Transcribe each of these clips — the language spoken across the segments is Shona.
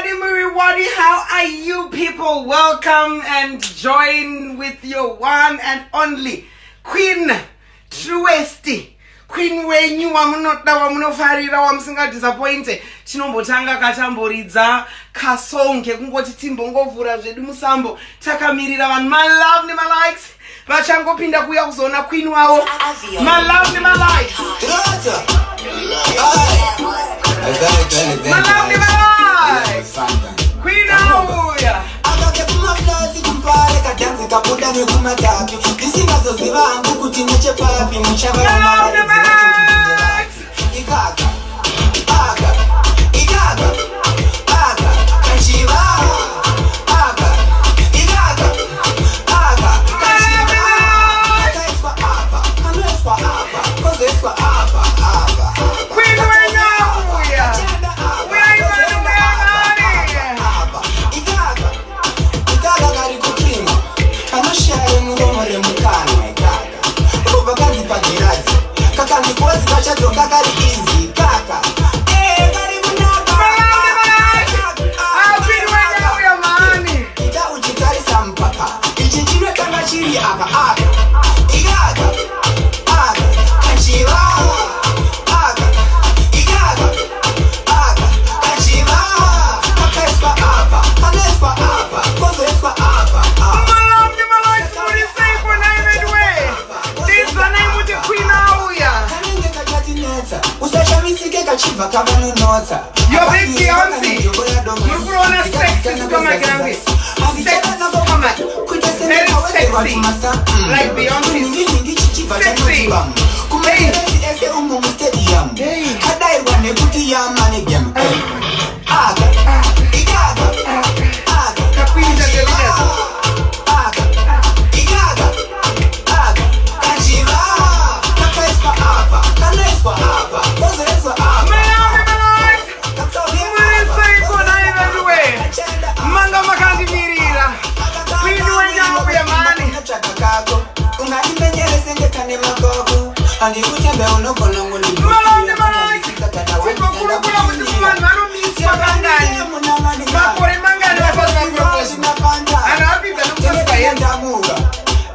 everybody, how are you people? Welcome and join with your one and only Queen Truesty. Queen wenyu wamunoda wamunofarira wamusinga disappointed. Chinombotanga katamboridza kasonge kungoti timbongovhura zvedu musambo takamirira vanhu my love nema likes vachangopinda kuya kuzona Queen wavo my love nema likes my love nema likes Queen auya kabuda nekumatapi ndisingazoziva hangu kuti nechepapi muchava ikaka aka ikaka aka kachiva aka ikaka aka kachiva kaiswa apa kaneswa apa kozeswa apa apa Queen wenauya kakandikozi kachadzoka kari easy kaka kari munaka apirwanyauya mani ita uchitarisa mpaka ichi chimwe kanga chiri apa aka ikaka aka kachiva aka ikaka aka kachiva kakaiswa apa kaneswa apa kozeswa apa usashamisike kachiva kavanonotsa yo big Beyonce mukurona sexy kama kirangi sexy kama very sexy like Beyonce sexy kumerezi ese umu stadium kadairwa nekuti yamane game aga igaga aga kapinda delida aga igaga aga kachiva kakaiswa apa kaneswa apa andikutembe unogona ngoli malonde malonde tikokula kula kuti vanhu vanomisa mangani makore mangani vasazi mapropose ana apinza nokusaska yendamuka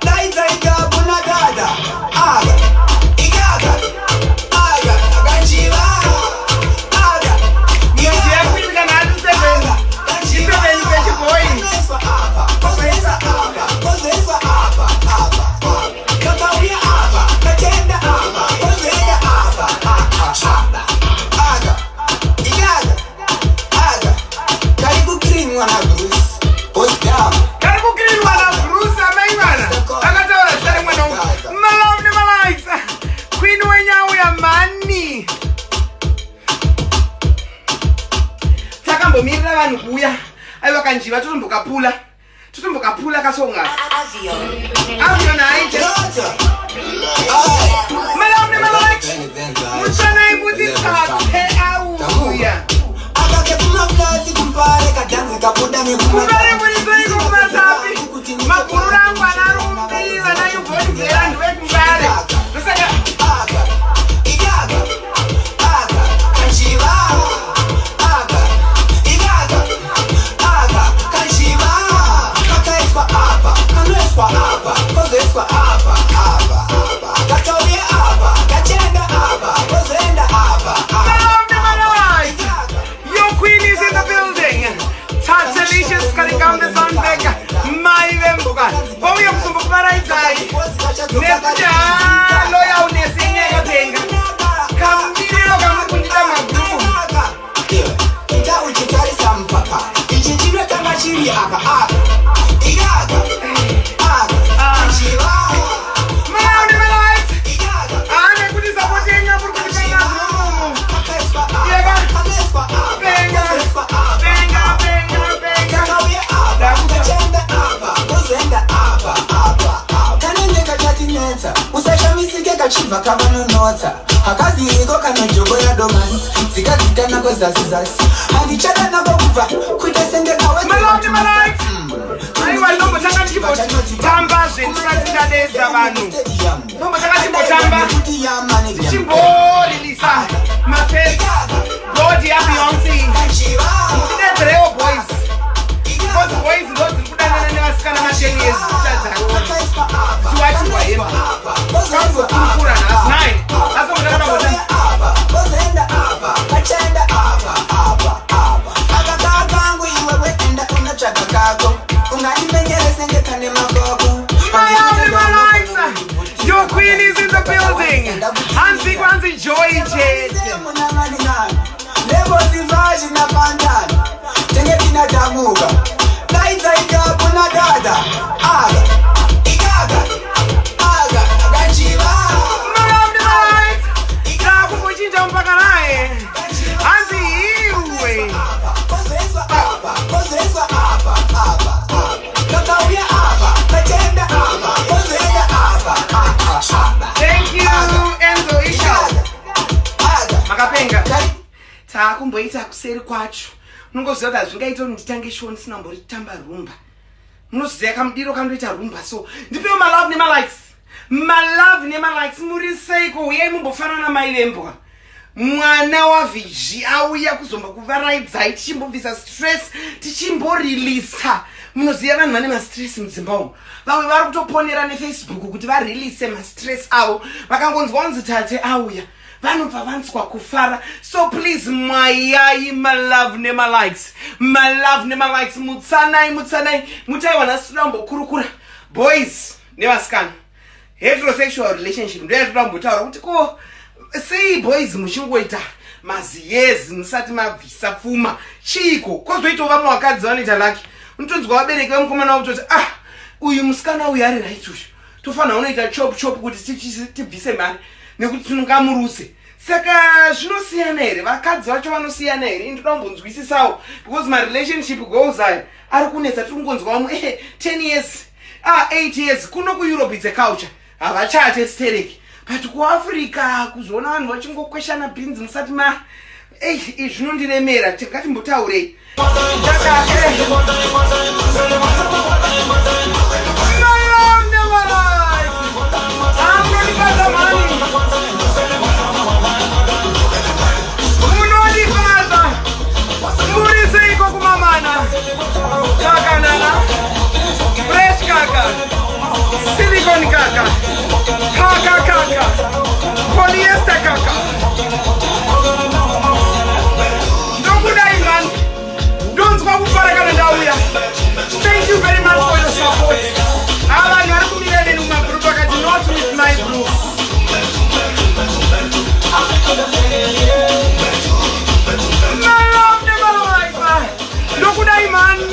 daidzaika kuna dada aga igaga aga gachiva aga ngiyozi yakwini kana atisevenza isevenzi vechibhoi kozesa apa kozesa apa apa kakauya apa katenda apa kozenda apa apa aga igaga aga karibu Queen wana Bruce osdam karibu Queen wana Bruce amaimana akataura sare mwana malove nema likes Queen wenyauya mani takambomirira vanhu kuya aiwa kanjiva totombokapula kasonga avyo naite malove nema likes muchana ikuti tate auya akakepumaflasi kumpare kadanzi kabuda nekumbare mulisoiko kumasapi makuru rangu anarumbira nayugodhera ndiwekumbare osaka aka igaga aka kachiva aka igaga aka kachiva kakaiswa apa kaneswa apa kozeswa apa apa apa katauya apa kachenda apa kozenda apa apa Queen is in the building. Tatalicious Karikam the Sunbeg. My Vembuga. When we have some Paraita, Nepja, loyal Nessing everything. Come, Dino, Pundita Mabu. Ita Uchitari Sampapa. Ichira Tamachiri Aka. Igaga. Aka. Chiva. Mount of life. Igaga. I'm a good supporting of usashamisike kachiva kavanonotsa hakaziriko kanojogoya domasi zikazikanako zazizasi handichada nako kubva kuita senge aiwa ndombotanga ndichimbotamba zvendisatingadeza vanhu ndombotanga chimbotamba chimborilisa mafesi godi yaBeyonce ndidedzerewo boy kumboita kuseri kwacho unongoziva kuti zvingaita kuti nditange show ndisina mboritamba rumba munoziva kamudiro kandoita rumba so ndipewo malove nemalikes muri seiko uyai mumbofanana mai vembwa mwana wavhizhi auya kuzombokuvarayidzai tichimbobvisa stress tichimboreleasa munoziva vanhu vane mastress mudzimba umo vamwe vari kutoponera nefacebook kuti varelease mastress avo vakangonzwa kunzi tate auya vanobva vanzwa kufara so please mwayai malove nemalikes mutsanai mutaiwana sirambokurukura boys nevasikana heterosexual relationship ndoyatoda kumbotaura kuti ko sei boys muchingoita maziyezi musati mabvisa pfuma chiko kozoitawo vamwe vakadzi vanoita laki unotonzwa vabereki vemukomana wavo toti uyu musikana uyu ari right uyu tofanira unoita chop kuti tibvise mari nekuti tinongamuruse saka zvinosiyana here vakadzi vacho vanosiyana here indoda kumbonzwisisawo because my relationship goals aya ari kunetsa tiri kungonzwa vamwe 10 years 8 years kuno kueurope it's a culture havachate stereki but kuafrica kuzoona vanhu vachingokweshana bhinzi musati zvinondiremera ngatimbotaurei munondifaza muriseiko kumamana kakanana fresh kaka silicon kaka polyester kaka ndokudai man ndonzwa kufara kana ndauya thank you very much for your support avanhu vari kumirane mumagroup akati not with my group ndokudai mani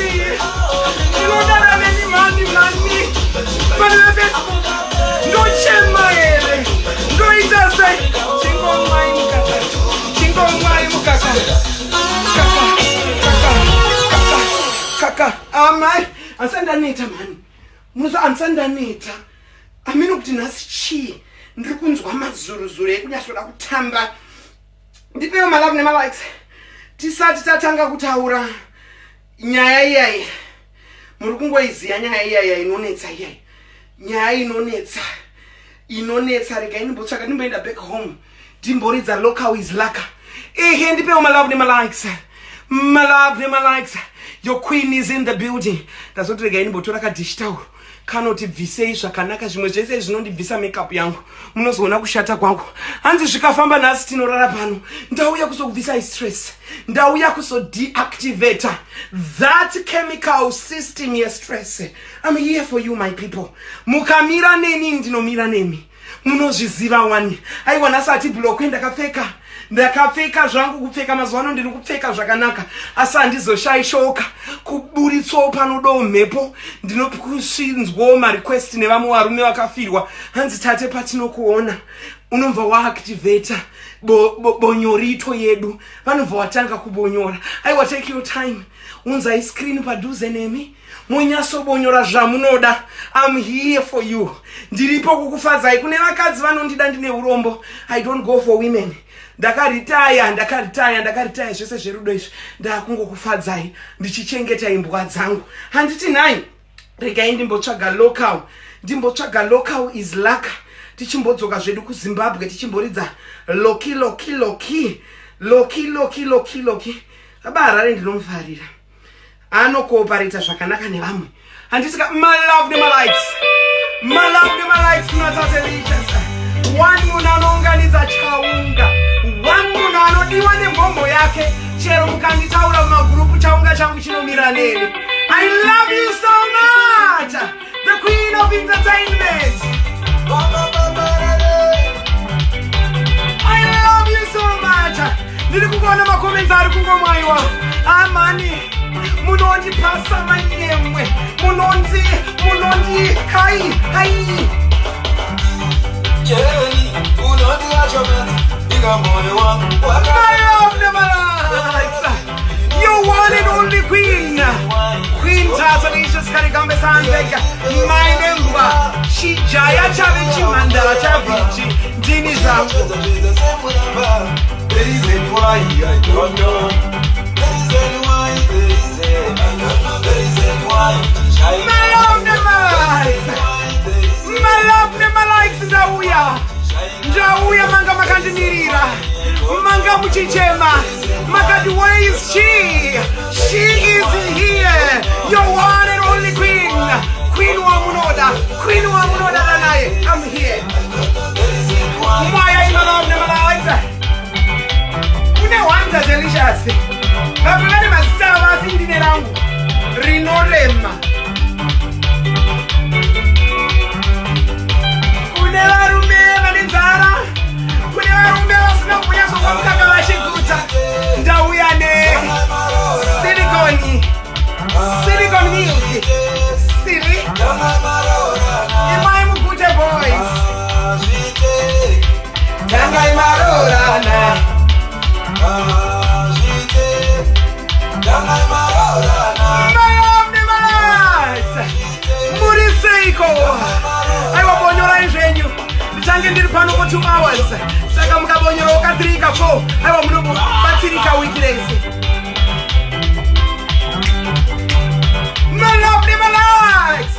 ndinodana neni mani vanhu vefacebook ndochema here ndoita sei chingomwai mukaka kaka amai ansandaneta mani munozo ansandaneta amino kuti nhasi chii ndiri kunzwa mazuruzuru ekunyasoda kutamba ndipewo malove nemalikes tisati tatanga kutaura nyaya iyai muri kungoiziya nyaya iyaya inonetsa iyai nyaya inonetsa regai ndimbotsvaka ndimboenda back home ndimboridza local is laka ehe ndipewo malove nemalikes your queen is in the building ndazoti regai ndimbotora kadhishitauro kanotibvisei zvakanaka zvimwe zvese zvinondibvisa makeup yangu munozoona kushata kwangu hanzi zvikafamba nhasi tinorara pano ndauya kuzokubvisai stress ndauya kuzodeactivate that chemical system yestress I'm here for you my people mukamira neni ndinomira nemi munozviziva wani aiwa nhasi ati blokwe ndakapfeka zvangu kupfeka mazuva ano ndiri kupfeka zvakanaka asi handizoshaishoka kuburitsawo panodawo mhepo ndinokusvinzwawo marequest nevamwe varume vakafirwa hanzi tate patinokuona unobva waactivata bonyorito yedu vanobva watanga kubonyora aiwa take your time unzai screen padhuze nemi munyasobonyora zvamunoda I'm here for you ndiripo kukufadzai kune vakadzi vanondida ndine urombo I don't go for women ndakaritaya zvese zverudo izvi ndakungokufadzai ndichichengeta imbwa dzangu handiti nhai regai ndimbotsvaga local is laka tichimbodzoka zvedu kuZimbabwe tichimboridza loki abaharare ndinomufarira anokoparita zvakanaka nevamwe handitika malove nemalikes kunotaselicious one munhu anounganidza chaunga one munhu anodiwa nemhomho yake chero mukanditaura mumagurupu chaunga changu chinomira neni I love you so much the queen of entertainment I love you so much ndiri kuona makomenzi ari kungomwaiwa amani munondipasa manyemwe munondi hai Jeremy, unondi achometa ika moyo wangu you one and only queen Tasalicious Karigambe Sandeka my member Shijaya Chavichi Mandala Chavichi Dini Zangu the reason why I don't know. The reason why, the reason I don't know. The reason why My love never lies. My love never likes Njauya manga makandimirira. Manga muchichema. Makati, where is she? She is here. Your one and only queen. Queen wa Munoda. Queen wa Munoda Danae. I'm here. Why are you not never lies? Une wanda delicious. Babulani masava sindine langu. Rinorema. Kune varume vanenzara. Kune varume vasina kuuya sokwamukaka vachiguta. Ndauya ne Silicon milk. Silly. Imai mukute boys. Tangai marorana. Muriseiko. Aiwa bonyora inzvenyu. Ndichange ndiri pano for 2 hours. Saka mukabonyora ukatirika 4. Aiwa munobatsirika wiki rese. My love never lies.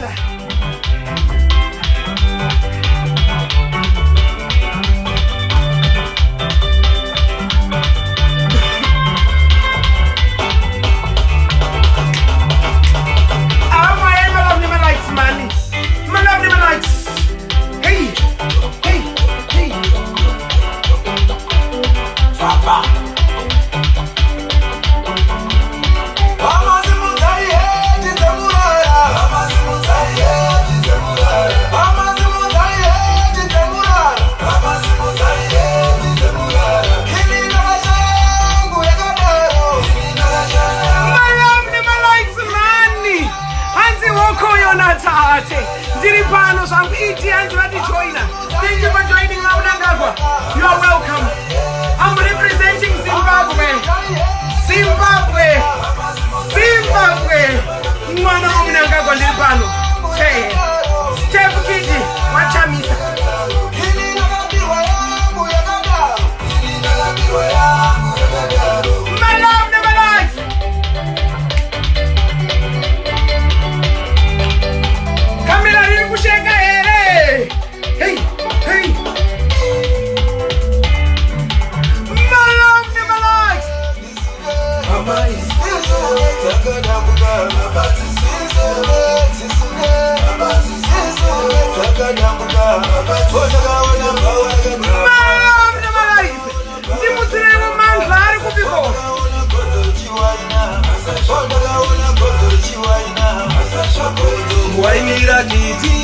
Thank you for joining Maunangagwa. You are welcome. I'm representing Zimbabwe. Mwana Maunangagwa Lipano. Hey. Step Kiji. Wachamisa. My love never lies. Kamila nilikusheka here. Hey. My love never lies. Ndimutsiremo mandla ari kupiko. Wainira kiti,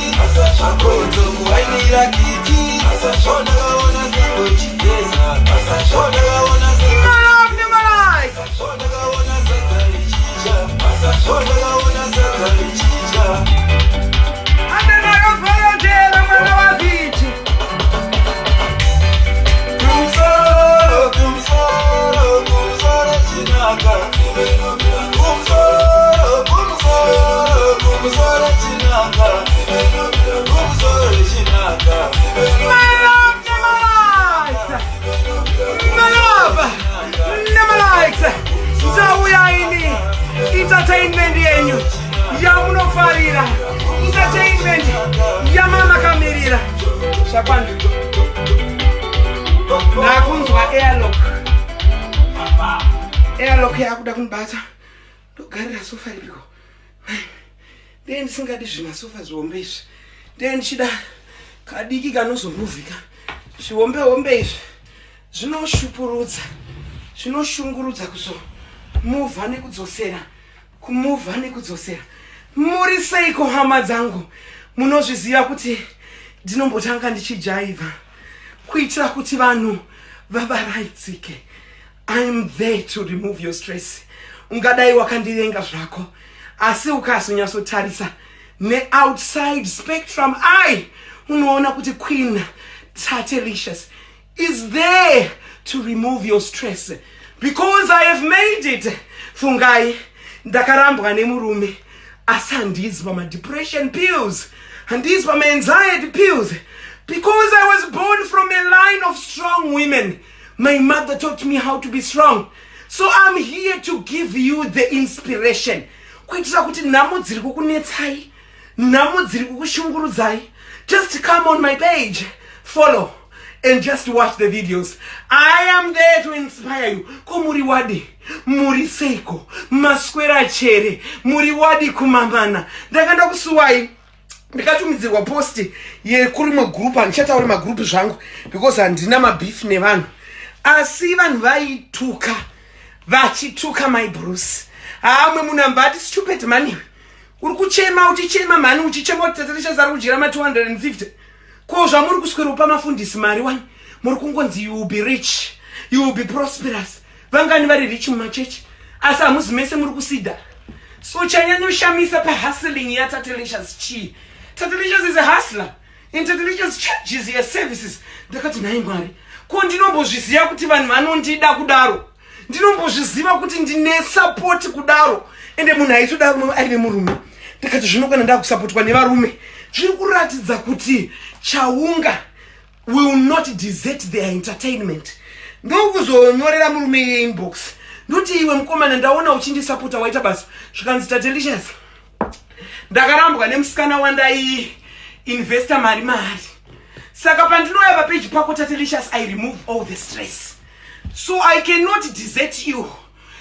wainira kiti, ona siko chikeza, ona siko. My love never lies. Ona sakali chicha. Andanaga volontaire mwana wa viti. Kumsoro chinaka. Kumsoro chinaka. My love never lies. My love never lies. Ndauya ini entertainment yenyu yamunofarira. Entertainment yamama kamirira. Shapana. Nakunzwa airlock yakuda kunibata. Ndogarira sofa ripiko. Then singadi zvimasofa zvihombe izvi. Then chida kadiki kanozomuvhika. Zvihombe izvi zvinoshupurudza. Zvinoshungurudza kuzomuvha nekudzosera. Kumuvha nekudzosera. Muri seiko hama dzangu. Munozviziva kuti ndinombotanga ndichijaivha. Kuitira kuti vanhu vavaraidzike. I'm there to remove your stress. Ungadai wakandivenga zvako. Asi ukazonyatsotarisa ne-outside spectrum eye unoona kuti Queen Tatelicious is there to remove your stress. Because I have made it. Fungai, ndakarambwa nemurume. Asi handizwa ma-depression pills. Handizwa ma-anxiety pills. Because I was born from a line of strong women. My mother taught me how to be strong. So I'm here to give you the inspiration. Kuitira kuti nhamo dziri kukunetsai, nhamo dziri kukushungurudzai, just come on my page, follow, and just watch the videos. I am there to inspire you. Ko muri wadi, muri seiko, maswera chere, muri wadi kumamana. Ndakanda kusuwai, ndikatumidzirwa post yekuri magroup, andichataura magroup zvangu because handina mabeef nevanhu. Asi vanhu vaituka, vachituka my Bruce. Amwe munambati stupid mani. Uri kuchema uchichema mani uchichema kuti Tatarisha zari kujira ma 250. Ko zvamuri kuswera upa mafundisi mari wani. Muri kungonzi you will be rich, you will be prosperous. Vangani vari rich mumachechi. Asi hamuzi mese muri kusida. So chanyanoshamisa pa hustling ya Tatarishas chi. Tatarishas is a hustler. In Tatarishas charges your services. Ndakati nai Mwari. Ko ndinombozviziva kuti vanhu vanondida kudaro. Ndinombozviziva kuti ndine support kudaro. Ende munhu aitoda aive murume. Ndakati zvino kana ndakusupportwa nevarume, zviri kuratidza kuti chaunga will not desert their entertainment. Ndokuzonyorera murume inbox. Nduti iwe mukomana ndaona uchindisupporta waita basa. Zvikanzi Tatarishas. Ndakarambwa nemusikana wandai investor mari. Saka pandinouya page pako Tatarishas, I remove all the stress. So I cannot desert you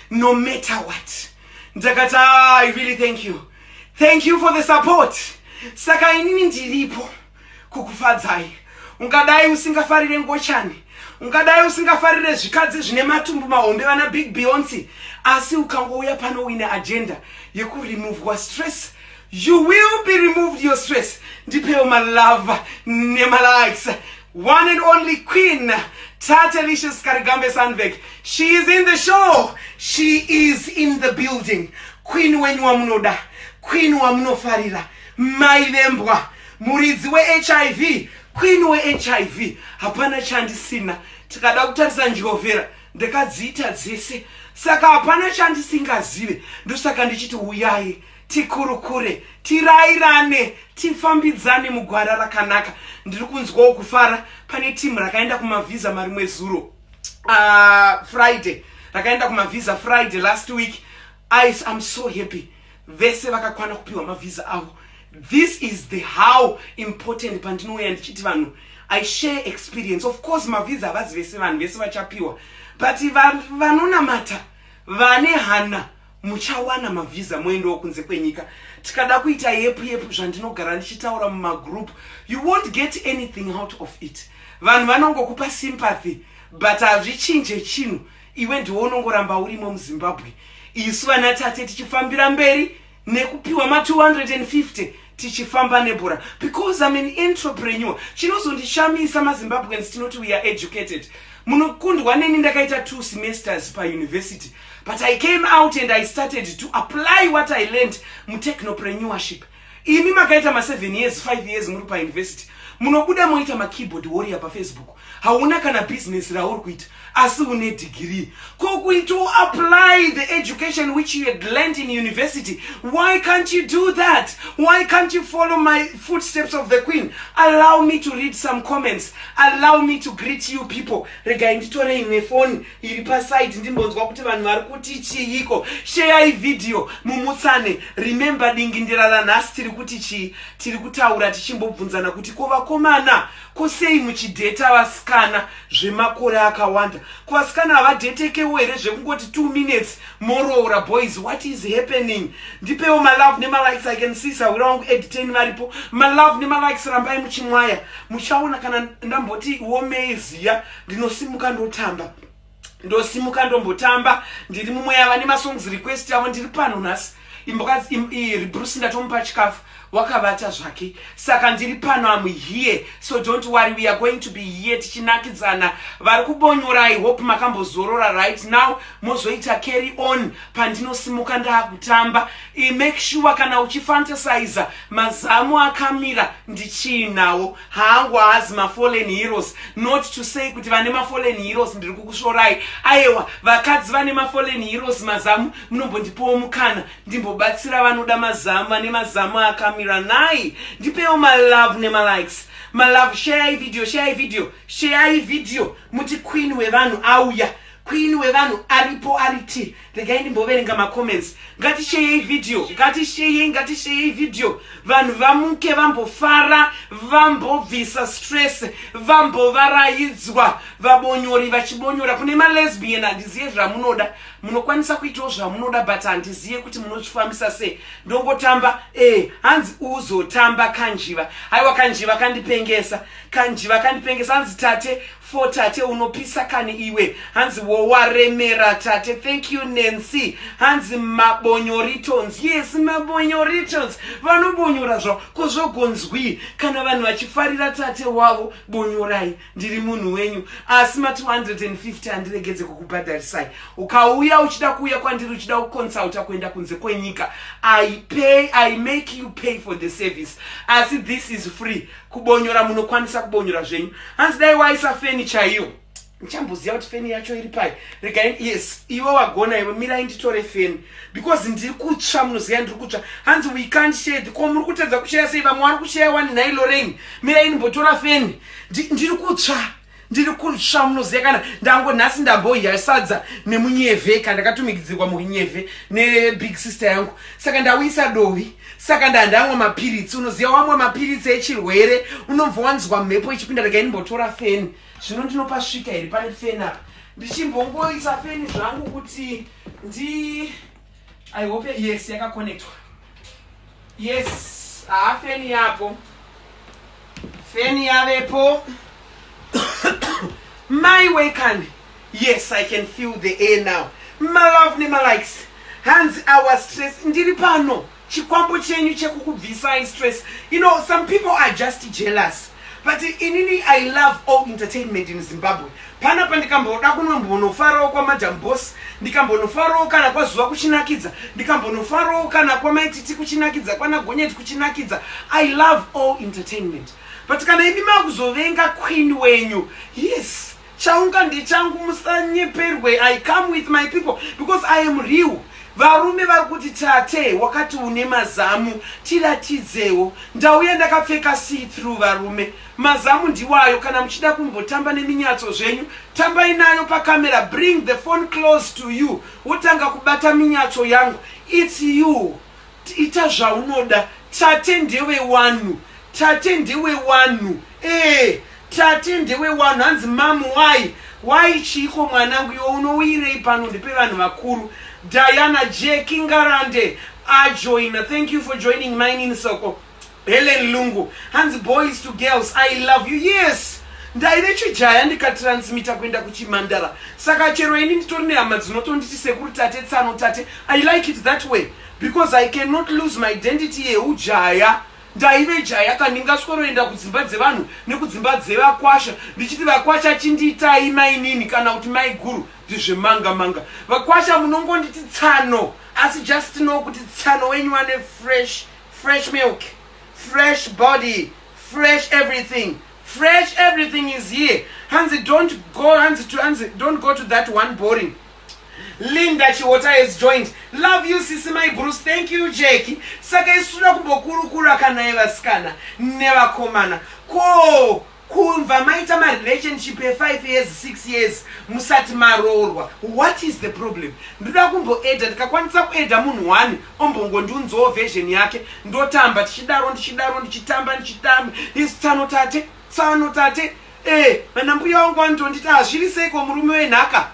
no matter what. Ndakati I really thank you. Thank you for the support. Saka inini ndiripo kukufadzai. Ungadai usingafarire ngochani. Ungadai usingafarire zvikadzi zvine matumbu mahombe vana Big Beyonce. Asi ukangouya pano uine agenda yeku remove stress. You will be removed your stress. Ndipeo my love, nema likes. One and only Queen Tatarishas Karigambe Sandvik. She is in the show. She is in the building. Queen wenyu wamunoda. Queen wamunofarira. Maivembwa. Muridzi we HIV. Queen we HIV. Hapana chandisina. Tikada kutarisa njiovera. Ndakadziita dzese. Saka hapana chandisingazive. Ndosaka ndichiti uyai. Tikurukure, tirairane, tifambidzane mugwara rakanaka. Ndiri kunzwawo kufara pane timu rakaenda kumavisa mari mwezuro. Friday. Rakaenda kumavisa Friday last week. I'm so happy. Vese vakakwana kupiwa mavisa avo. This is the how important pandinouya ndichiti vanhu. I share experience. Of course mavisa avazi vese vanhu vese vachapiwa. But vanonamata, vane hana, muchawana mavisa mwendo wokunze kwenyika. Tikada kuita yepu zvandinogara ndichitaura mumagroup, you won't get anything out of it. Vanhu vanongokupa sympathy, but hazvichinje chinhu. Iwe ndiwo unongoramba urimo muZimbabwe. Isu vana tate tichifambira mberi nekupiwa ma 250 tichifamba nebhora. Because I'm an entrepreneur. Chinozondishamisa maZimbabweans tinoti we are educated. Munokundwa neni ndakaita 2 semesters pa university. But I came out and I started to apply what I learned mu technopreneurship. Imi makaita ma 7 years, 5 years muri pa university. Munobuda moita ma keyboard warrior pa Facebook. Hauna kana business rauri kuita. Asi une degree. To apply the education which you had learned in university. Why can't you do that? Why can't you follow my footsteps of the Queen? Allow me to read some comments. Allow me to greet you people. Rega nditore imwe phone iri pa side ndimbonzwa kuti vanhu vari kuti chiiko. Share video mumutsane. Remember dingindirara nhasi tiri kuti chi tiri kutaura tichimbobvunzana kuti ko vakomana kosei muchidheta vasikana zvemakore akawanda. Kuvasikana havadheteke here zvekungoti 2 minutes moroora boys, what is happening? Ndipewo my love nema likes. I can see sawira wangu editen varipo. My love nema likes, rambai muchimwaya. Muchaona kana ndamboti womeziya ndinosimuka ndotamba. Ndosimuka ndombotamba. Ndiri mumwe yavane masongs request avo ndiri pano nhasi. Imbokazi Bruce ndatomupa chikafu wakavata zvake. Saka ndiri pano, I'm here. So don't worry, we are going to be here tichinakidzana. Vari kubonyora, I hope makambozorora right now. Mozoita carry on pandinosimuka ndakutamba. Make sure kana uchifantasize mazamu akamira ndichinawo. Hangu hazi ma fallen heroes. Not to say kuti vane ma fallen heroes ndiri kukushorai. Aiwa, vakadzi vane ma fallen heroes mazamu munombondipowo mukana ndimbobatsira vanoda mazamu vane mazamu akamira. Nai ndipewo my love nema likes. my love, share a video muti queen wevanhu auya, queen wevanhu aripo ariti. Regai ndimboverenga macomments. Ngatishare video vanhu vamuke vambofara, vambobvisa stress, vambovaraidzwa, vabonyori vachibonyora. Kune malesbian handiziye zvamunoda, munokwanisa kuitawo zvamunoda, but handiziye kuti munozvifambisa sei. Ndongotamba hanzi uzotamba kanjiva. Haiwa kanjiva kandipengesa, hanzi tate for tate unopisa kani iwe, hanzi wowaremera tate. Thank you Nancy. Hanzi mabonyoritons. Yes, mabonyoritons. Vanobonyora zvavo kozvogonzwi kana vanhu vachifarira tate wavo. Bonyorai, ndiri munhu wenyu. Asi ma 250 handiregedze kukubhadharisai. Ukauya uchida kuuya kwandiri uchida kuconsulta kuenda kunze kwenyika, I make you pay for the service. Asi this is free. Kubonyora munokwanisa kubonyora zvenyu. Hanzi dai waisa feni chaiyo. Nchamboziva kuti feni yacho iri pai. Regai, yes, iwe wagona iwe mirai nditore feni. Because ndiri kutsva, munoziva ndiri kutsva. Hanzi we can't share. Ko muri kutedza kushare sei, vamwe vari kushare one nailo rain. Mirai ndimbotora feni. Ndiri kutsva, munoziva kana ndango nhasi ndamboya sadza nemunyevhe kana ndakatumikidzirwa munyevhe nebig sister yangu. Saka ndawisa dovi. Saka ndandamwa mapiritsi. Unoziva wamwe mapiritsi echirwere unombowanzwa mhepo ichipinda. Regai ndimbotora feni. Zvino ndinopa svika iri pane feni apa. Ndichimbongoisa feni zvangu kuti I hope yes yakakonectwa. Yes, feni yapo. Feni yavepo. My waken. Yes, I can feel the air now. My love my likes. Hands our stress. Ndiri pano. Chikwambo chenyu chekukubvisa stress. You know, some people are just jealous. But inini, I love all entertainment in Zimbabwe. Pana pandikamboda kunombonofarawo kwa Madam Boss, ndikambonofarawo kana kwa Zuva kuchinakidza, ndikambonofarawo kana kwa Maititi kuchinakidza, kwa Nagonyeti kuchinakidza. I love all entertainment. But kana imi makuzovenga queen wenyu, yes, chaunga ndechangu musanyeperwe. I come with my people because I am real. Varume vari kuti tate wakati une mazamu tiratidzewo. Ndauya ndakapfeka see through varume. Mazamu ndiwayo. Kana muchida kumbotamba neminyatso zvenyu, tambai nayo pakamera. Bring the phone close to you. Wotanga kubata minyatso yangu. It's you. Ita zvaunoda. Tate ndewe wanu. Tate ndewe wanu. Tate ndewe wanu. Hanzi mamu why chiko mwanangu iwe unowirei pano ndepe vanhu vakuru. Diana J. Kingarande Ajoina, thank you for joining mine in Soko. Helen Lungu, Hands boys to girls, I love you. Yes, ndairecho jaya ndikatransmita kuenda kuchimandara. Saka chero ini nditori nehama dzinotonditi kuti tate tsano tate. I like it that way because I cannot lose my identity yeujaya. Ndaive jaya kana ndingasworoenda kudzimba dzevanhu nekudzimba dzevakwasha ndichiti vakwasha chindiitai mainini kana kuti maiguru ndizvemanga. Vakwasha munongonditi tsano, asi just know kuti tsano wenyu wane fresh milk, fresh body, fresh everything. Fresh everything is here. Hansi, don't go to that one boring. Linda Chiwota has joined. Love you sisi my Bruce. Thank you Jackie. Saka isuna kumbokurukura kana evasikana nevakomana. Kumva maita ma relationship 5 years 6 years musati marorwa. What is the problem? Ndoda kumboeda ndikakwanisa kueda munhu wani ombongondiunzawo version yake ndotamba tichidaro ndichitamba isi tsano tate vana mbuya wangu vanotonditi hazviri seiko murume wenhaka.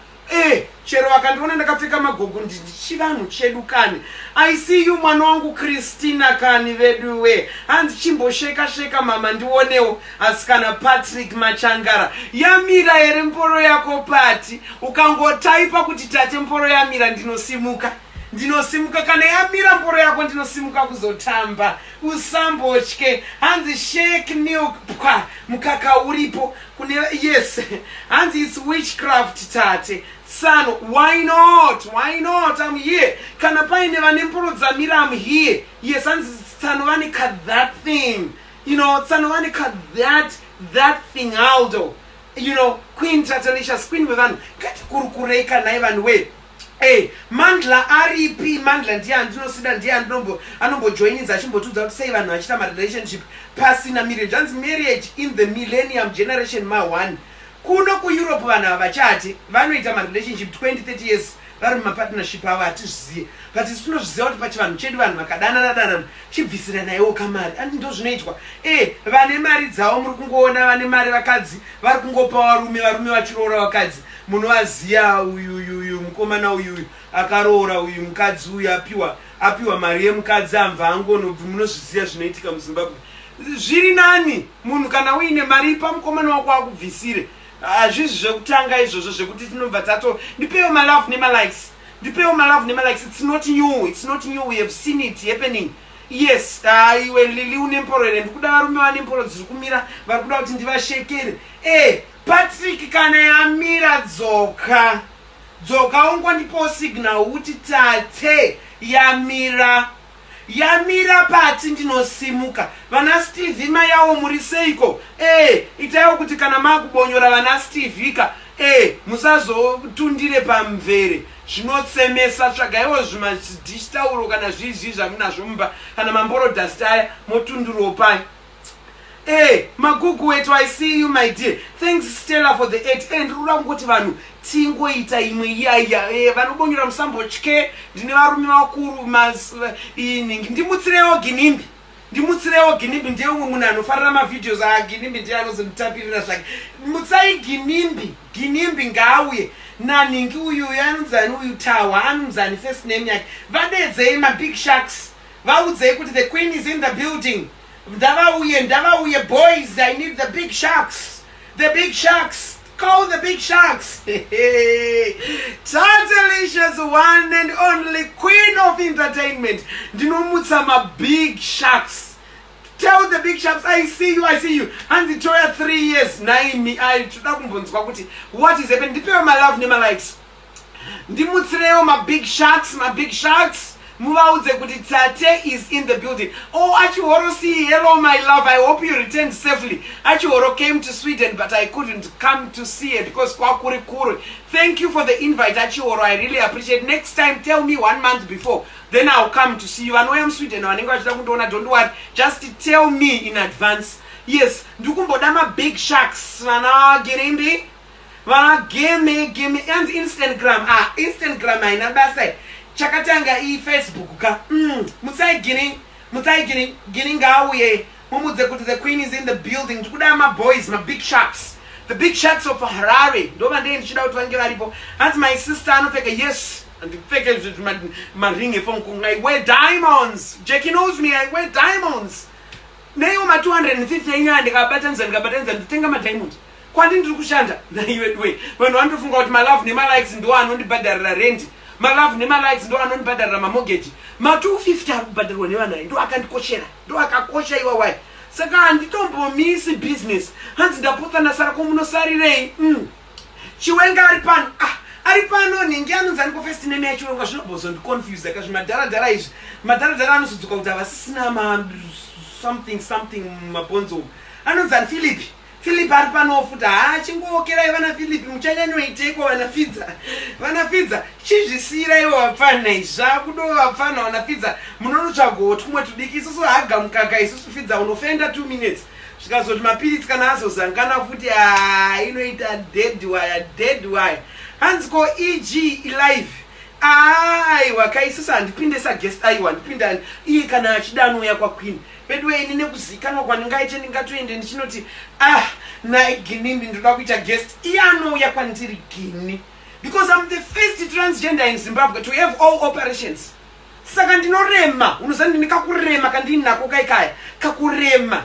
Chero akandiona ndakapfeka magogo ndichivanhu chedu kani. I see you mwana wangu Christina kani veduwe. Hanzi chimbosheka mama ndionewo. Asikana Patrick Machangara. Yamira ere mporo yako pati. Ukangotaipa kuti tate mporo yamira ndinosimuka kana yamira mporo yako ndinosimuka kuzotamba. Usambotye. Hanzi shake milk pwa mukaka uripo. Yes. Hanzi it's witchcraft tate. Son, why not? I'm here. Kana paine vane mporo dzamira, I'm here. Yes, hanzi tsanovani cut that thing. You know, tsanovani cut that thing Aldo. You know, Queen Tatalicious, Queen Vivan, kati kurukureka na Ivan way. Mandla aripi Mandla ndiani ndinosida ndiani anombojoinidza achimbotudza kuti sei vanhu vachita marelationship pasina marriage. Hanzi marriage in the millennium generation ma1 kuno kueurope vanhu havachati vanoita marelationship 20-30 years vari mumapartnership avo hatizvizive but isi tinozviziva kuti pachivanhu chedu vanhu vakadanana chibvisiranawo kamari andi ndo zvinoitwa. Vane mari dzavo muri kungoona vane mari vakadzi vari kungopa varume vachiroora vakadzi munovaziya uyu mukomana uyu akaroora uyu mukadzi uyu apiwa mari yemukadzi amva angonobvi munozviziva zvinoitika muZimbabwe. Zviri nani munhu kana uine mari pamukomana wako akubvisire hazvizvi zvekutanga izvozvo zvekuti tinobva tato ndipewo malove nemalikes ndipewo malove nemalikes. It's not new we have seen it happening. Yes, iwe Lili unemporere ndikuda varume vane mporo dziri kumira vari kuda kuti ndivashekere. Patrick kana yamira dzoka ungondipo signal kuti tate yamira pati ndinosimuka. Vana Steve mayawo muri seiko itaiwo kuti kana makubonyora vana Steve musazotundire pamvere zvinotsemesa. Tsvagaiwo zvimadhishitauro kana zvizvi zvamunazvo mumba kana mamborodhast aya motundurawo pai. Magugu wetu, I see you my dear. Thanks Stella for the 8 and rura ngoti vanhu tingoita imwe iyaya vanobonyera musambotye ndine varume vakuru ndimutsirewo ginimbi ndiye umwe munhu anofarira mavideos aginimbi ndiye anozomutapirira zvake. Mutsai ginimbi ngaauye naningi uyu anonzani uyu tawa anonzani first name yake vadedzei mabig sharks vaudzei kuti the queen is in the building. Ndavauye boys, I need the big sharks. Call the big sharks. Tatalicious, one and only queen of entertainment. Ndinomutsa ma big sharks. Tell the big sharks, I see you. And the Toya 3 years. Naimi, what is happening? Ndipewa my love, nema likes. Ndimutsireo my big sharks. Muvaudze kuti tate is in the building. Achihoro, see, hello my love, I hope you returned safely. Achihoro came to Sweden but I couldn't come to see it because kwakurikuru. Thank you for the invite Achihoro, I really appreciate. Next time tell me 1 month before, then I'll come to see you. I know I'm Sweden, don't worry, just tell me in advance. Yes, ndukumboda ma big sharks vana Girimbi vana game and Instagram aina basa chakatanga Facebook ka mutsai gini ngauye mumudze kuti the queen is in the building. Ndikuda ma boys, ma big sharks, the big sharks of Harare ndo mande ndichida kuti vange varipo. As my sister anopfeka yes andipfeke maring efom kunga I wear diamonds. Jackie knows me, I wear diamonds. Neyo ma 250 inyanga ndikabatanza nditenga ma diamonds kwandi ndiri kushanda naiwe dwe vanhu vandofunga kuti my love nema likes ndo anondibhadharira rent. My love nema likes ndo anondibhadharira mamortgage. Ma 250 akubhadharwa nevanaye ndo akandikoshera ndo akakosha iwa wai. Saka handitombomisi business. Hanzi ndapotsa nasara komunosarirei. Chiwenga ari pano ningi anonzani ko first name yacho nga zvinobozo ndiconfuse ka zvimadharadhara izvi. Madharadhara anozodzoka kuti avasisina something mabonzo. Anonzani Philip ari pano futa chingokerai vana Philip muchanyanyoiteko vanafidza chizvisira iwo vapfana izvakudo vapfana vanafidza munonotsvago tumwe tudiki isusu haga mukaka isusu fidza unofenda 2 minutes zvikazoti mapiritsi kana azozangana futi inoita dead wire hanziko EG live aiwa kaisusu handipinde saguest aiwa ndipinda iye kana achidanouya kwaqueen bedwe ini nekuzikanwa kwandingaite ndingatoende ndichinoti naigini ndoda kuita guest iye anouya kwandiri gini because I'm the first transgender in Zimbabwe to have all operations. Saka ndinorema unozani ndikakurema kandinako kaikaya kakurema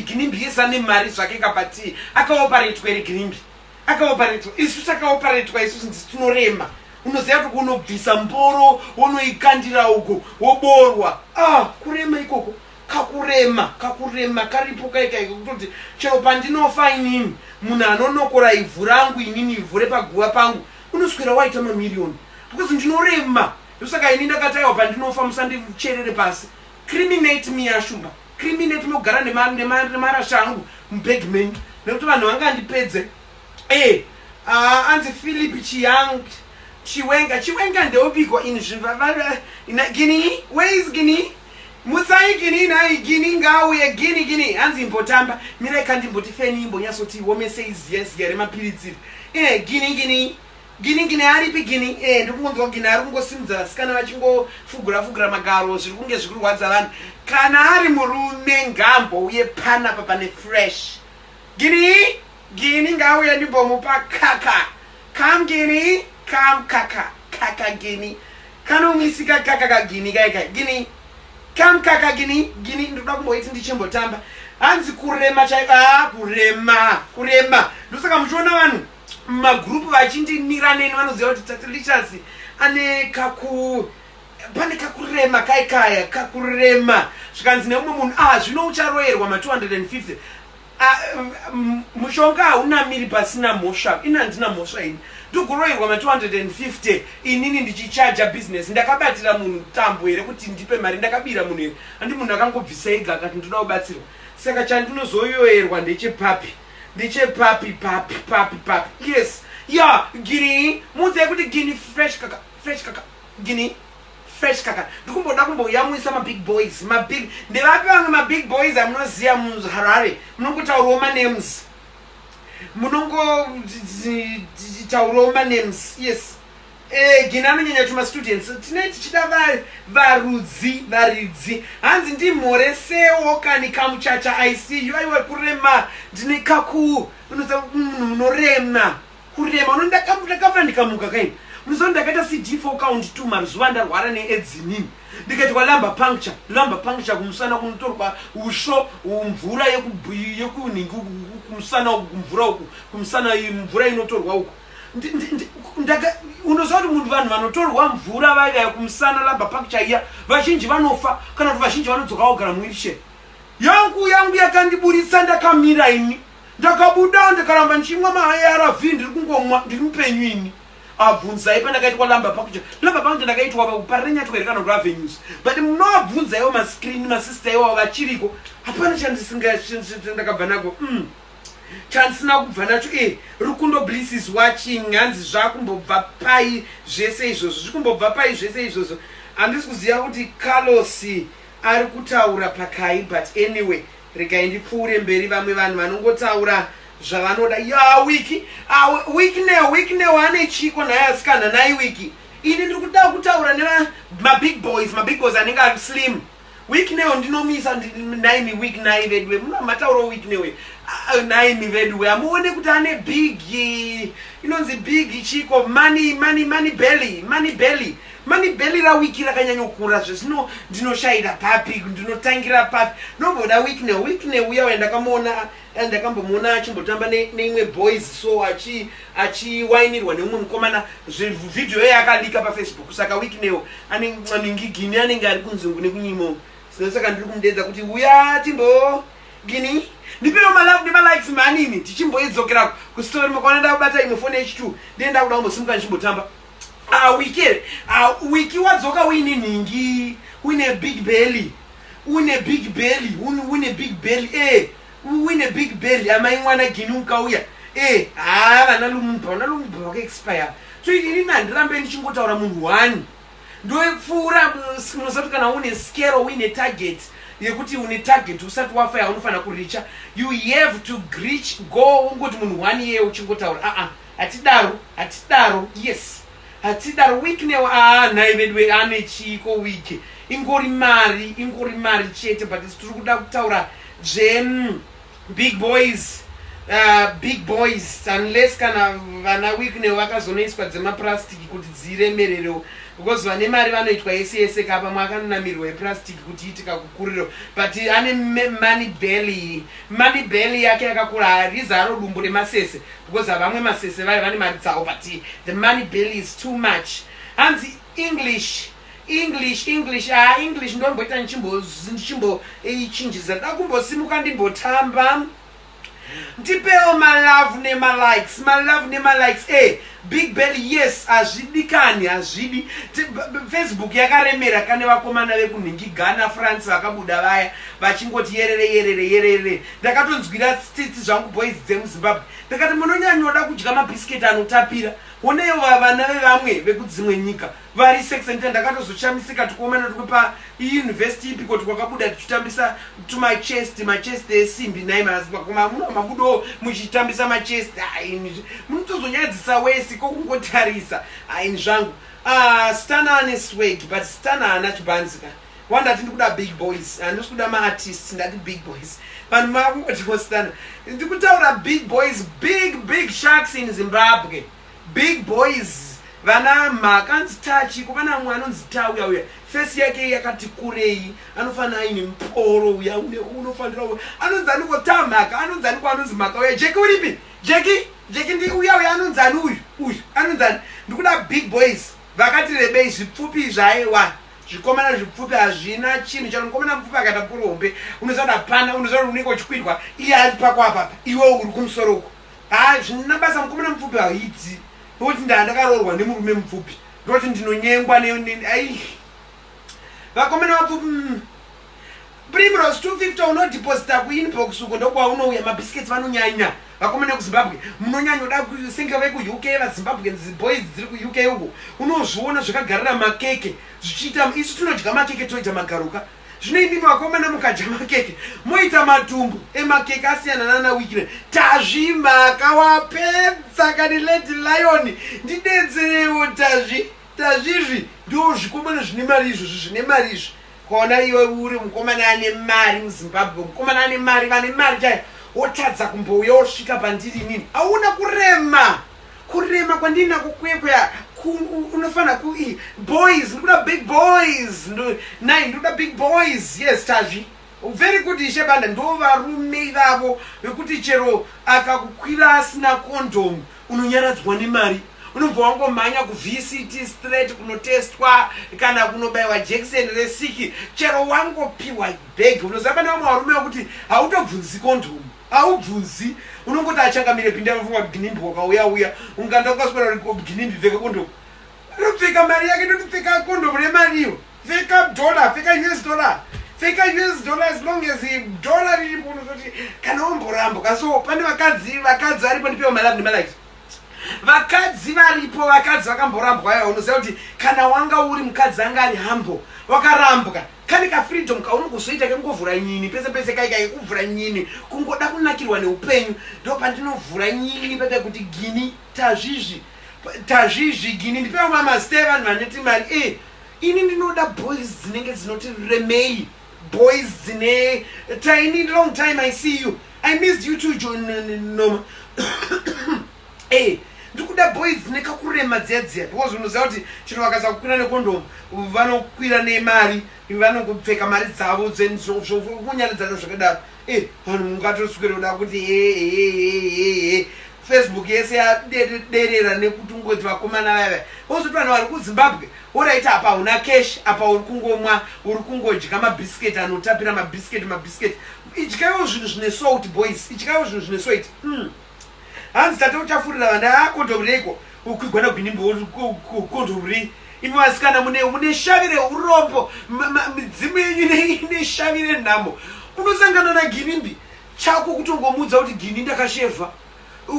ginimbi yesane mari zvake kapati akaoperatwa ere ginimbi akaoperatwa isu takaoperatwa isu tinorema unoziva kuti unobvisa mboro unoikandira uko woborwa kurema ikoko kakurema karipo kaikaiko kutoti chero pandinofa inini munhu anonokora ivhu rangu inini ivhu repaguva pangu unoswera waita mamiliyoni because ndinorema. Ndosaka ini ndakataiwa pandinofa musandicherere pasi. Criminate me ashumba, criminate me kugara nemarasha angu mubagman nekuti vanhu vangandipedze. Anzi Philip Chiang Chiwenga ndeopikwa in Guinea. Where is Guinea? Musai Guinea na Guinea ngauye Guinea hanzi imbotamba mira ikandimboti feni imbonyasoti womese yes yere mapiritsiri Guinea aripi Guinea ndikungonzwa Guinea ari kungosimudza vasikana vachingofugura magaro zviri kunge zvikurwadza vanhu kana ari murume ngambouye panapa pane fresh Guinea ngauye ndimbomupa kaka come Guinea come kaka Guinea kana umisika kaka Guinea come kaka Guinea ndoda kumboiti ndichimbotamba hanzi kurema kurema ndosaka muchiona vanhu magrupu vachindimira neni vanoziva kuti Tatilicious pane kakurema kaikaya kakurema zvikanzi neumwe munhu zvino ucharoyerwa ma250 mushonga haunamiri pasina mhosva handina mhosva ini ndogoroyerwa ma250 inini ndichichaja business ndakabatira munhu tambo here kuti ndipe mari ndakabira munhu here handi munhu akangobvisa ega akati ndoda kubatsirwa saka chandinozoyoyerwa ndechepapi yes Guinea munzai kuti Guinea fresh kaka Guinea fresh kaka ndikumboda kumboyamwisa mabig boys ndevapi vamwe mabig boys amunoziva muHarare munongotaurawo manames munongotaurawo manames yes Guinea anonyanya tuma students tinenge tichida varidzi hanzi ndimhoresewo kani kamuchacha ICU aiwa kurema ndine kaku unorema kurema ndakafana ndikamuka kaini muzo ndakaita CD4 count 2 mazuva ndarwara neAIDS nini ndikati lamba puncture kumusana kunotorwa usho mvura yekuningi kumusana kumvura uku kumusana mvura inotorwa uku unoziva kuti vanhu vanotorwa mvura vaya kumusana lamba puncture iya vazhinji vanofa kana kuti vazhinji vanodzoka kugara muwheelchair yangu yakandiburitsa ndakamira ini ndakabuda ndikaramba ndichimwa maARV ndiri kungomwa ndiri mupenyu ini abvunzai pandakaitwa lamba puncture ndakaitwa parenyatwere kana kuti avenues but munoabvunzaiwo mascreen masista iwavo vachiriko hapana chandakabva nako chandisina kubva nacho Rukundo Bliss is watching hanzi zvakumbobva pai zvese izvozvo handisi kuziva kuti Carlos ari kutaura pakai but anyway regai ndipfuure mberi vamwe vanhu vanongotaura zvavanoda wiki newo ane chiko naye asikana naye wiki ini ndiri kuda kutaura nemabig boys anenge ari slim wiki newo ndinomisa naimi wiki naye vedwe matauro wiki newe naimi vedwe amuone kuti ane big inonzi big chiko money belly rawiki rakanyanyokura zvesino ndinoshayira papi ndinotangira papi nomboda wiki neuya ndakambomuona achimbotamba neimwe boys so achiwainirwa neumwe mukomana vhidhiyo ye akalika pafacebook saka wiki neo anengigini anenge ari kunzungu nekunyimo saka ndiri kumudedza kuti uya timbo Guinea ndipewo malove nemalikes manini tichimboidzokera kustori makwanenda kubata imwe foni H2 ndienda kuda kumbosimuka ndichimbotamba wiki wadzoka uine ningi uine big belly amai mwana Guinea ukauya vanalumba wakaexpire so ini nandirambe ndichingotaura munhu 1 ndopfuura unosati kana une scale uine target yekuti une target usati wafaya unofana kuricha you have to reach go ungoti munhu 1 yeye uchingotaura hatidaro yes hatidaro wiki newo nai vedwe ane chiko wiki ingori mari chete but tiri kuda kutaura big boys unless kana vana wiki newo vakazonoiswa dzemaplastiki kuti dziremererewo because vane mari vanoitwa yese kapa mwakanamirwa yeplastiki kuti itika kukuriro but ane money belly yake yakakura harizaro dumbu remasese because vamwe masese vayo vane mari dzavo but the money belly is too much hanzi English ndomboita ndichimboichinjiza ndakumbosimuka ndimbotamba ndipewo malove nemalikes big belly yes hazvidikani hazvidi Facebook yakaremera kane vakomana vekunhingi Ghana France vakabuda vaya vachingoti yerere ndakatonzwira tsitsi zvangu boys dzemuZimbabwe ndakati munonyanyoda kudya mabhisiketi anotapira uneyo vana vevamwe vekudzimwe nyika vari sex and ndakatozochamisika tikuomana tikupa iuniversity ipiko twakabuda tichitambisa machest esimbi nai mabudo muchitambisa machest munotozonyadzisa wesi kokungotarisa aini zvangu stana ane swag but stana haana chibanzika wandati ndikuda big boys handisi kuda maartist ndati big boys vanhu makungotostana ndikutaura big boys big sharks in Zimbabwe big boys vana mhaka anzi tachi kuvana mwe anonzi ta uya fesi yake yakati kurei anofanira aine muporo uya unofanira anonzi aniko ta mhaka anonzi aniko anonzi mhaka uya jeki uripi jeki ndi uya anonzi ani uyu anonzi ani ndikuda big boys vakati rebei zvipfupi zvaiwa zvikomana zvipfupi hazvina chinhu chano mukomana mupfupi akaita kurombe unozoda pana unozoda unenge uchikwidwa iye ari pako apapa iwe uri kumusoroko zvina basa mukomana mupfupi haidzi nokuti ndandakaroorwa nemurume mupfupi ndoti ndinonyengwa ai vakomana vapfupi Primrose 250 unodhiposita kuinbox uko ndokwaunouya mabhisiketi vanonyanya vakomana kuZimbabwe munonyanya uda senge vekuuk vaZimbabwe boys dziri kuuk uko unozviona zvakagarira makeke zvichiita isu tinodya makeke toita magaruka zvinoindimi vakomana mukadya makeke moita matumbu emakeke asiyana nana wikire tazvimhaka wapedza kani Lady Lion ndidetserewo tazvizvi ndo zvikomana zvine mari izvozvi zvine mari izvi kona iwe uri mukomana ane mari muZimbabwe mukomana ane mari vane mari chaiyo wotadza kumbouya wosvika pandiri nini hauna kurema kwandina kukwekweya unofanira boys ndikuda big boys ndikuda big boys yes tazvi very good ishe banda ndo varume vavo vekuti chero akakukwira asina condom unonyaradzwa nemari unobva wangomhanya kuVCT straight kunotestwa kana kunobayiwa jekiseni resiki chero wangopiwa bag unozamba nevamwe varume vekuti hautobvunzi kondomu haubvunzi unongoti achangamire pinda vafunga ginimbi wakauya unganda ukaswera ginimbi pfeka kondomu anopfeka mari yake ndotopfeka kondomu remariyo pfeka dollar pfeka US dollar as long as dollar riripo unozoti kana wamborambuka so pane vakadzi varipo ndipewa malavu nemalike vakadzi varipo vakadzi vakamborambwa yayo unoziva kuti kana wanga uri mukadzi anga ari hambo wakarambwa kane kafreedom kaunongozoita kengovhura nyini pese kaikai kuvhura nyini kungoda kunakirwa neupenyu ndo pandinovhura nyini pete kuti gini tazvizvi gini ndipewa mamasteve vanhu vaneti mari ini ndinoda boys dzinenge dzinoti remei boys dzine tiny long time I see you I missed you too John Noma ndikuda boys dzine kakurema dziyadziya because unoziva kuti chino vakaza kukwira nekondomu vanokwira nemari vanongopfeka mari dzavo kunyaradza zvakadaro vanhu mungatoswera kuda kuti Facebook yese yaderera nekuti ungoti vakomana vaya ozoti vanhu vari kuZimbabwe oraiti apa hauna cash apa uri kungomwa uri kungodya mabhisiketi anotapira mabhisiketi idyaiwo zvinhu zvine salt boys idyaiwo zvinhu zvine salt hanzi tate uchafurira vana kondomureko ukwigwa nagwinimbi kondomuri imi vasikana mune shavire urombo midzimu yenyu ine shavire nhamo unosangana naginimbi chako kutongomudza kuti gini ndakashevha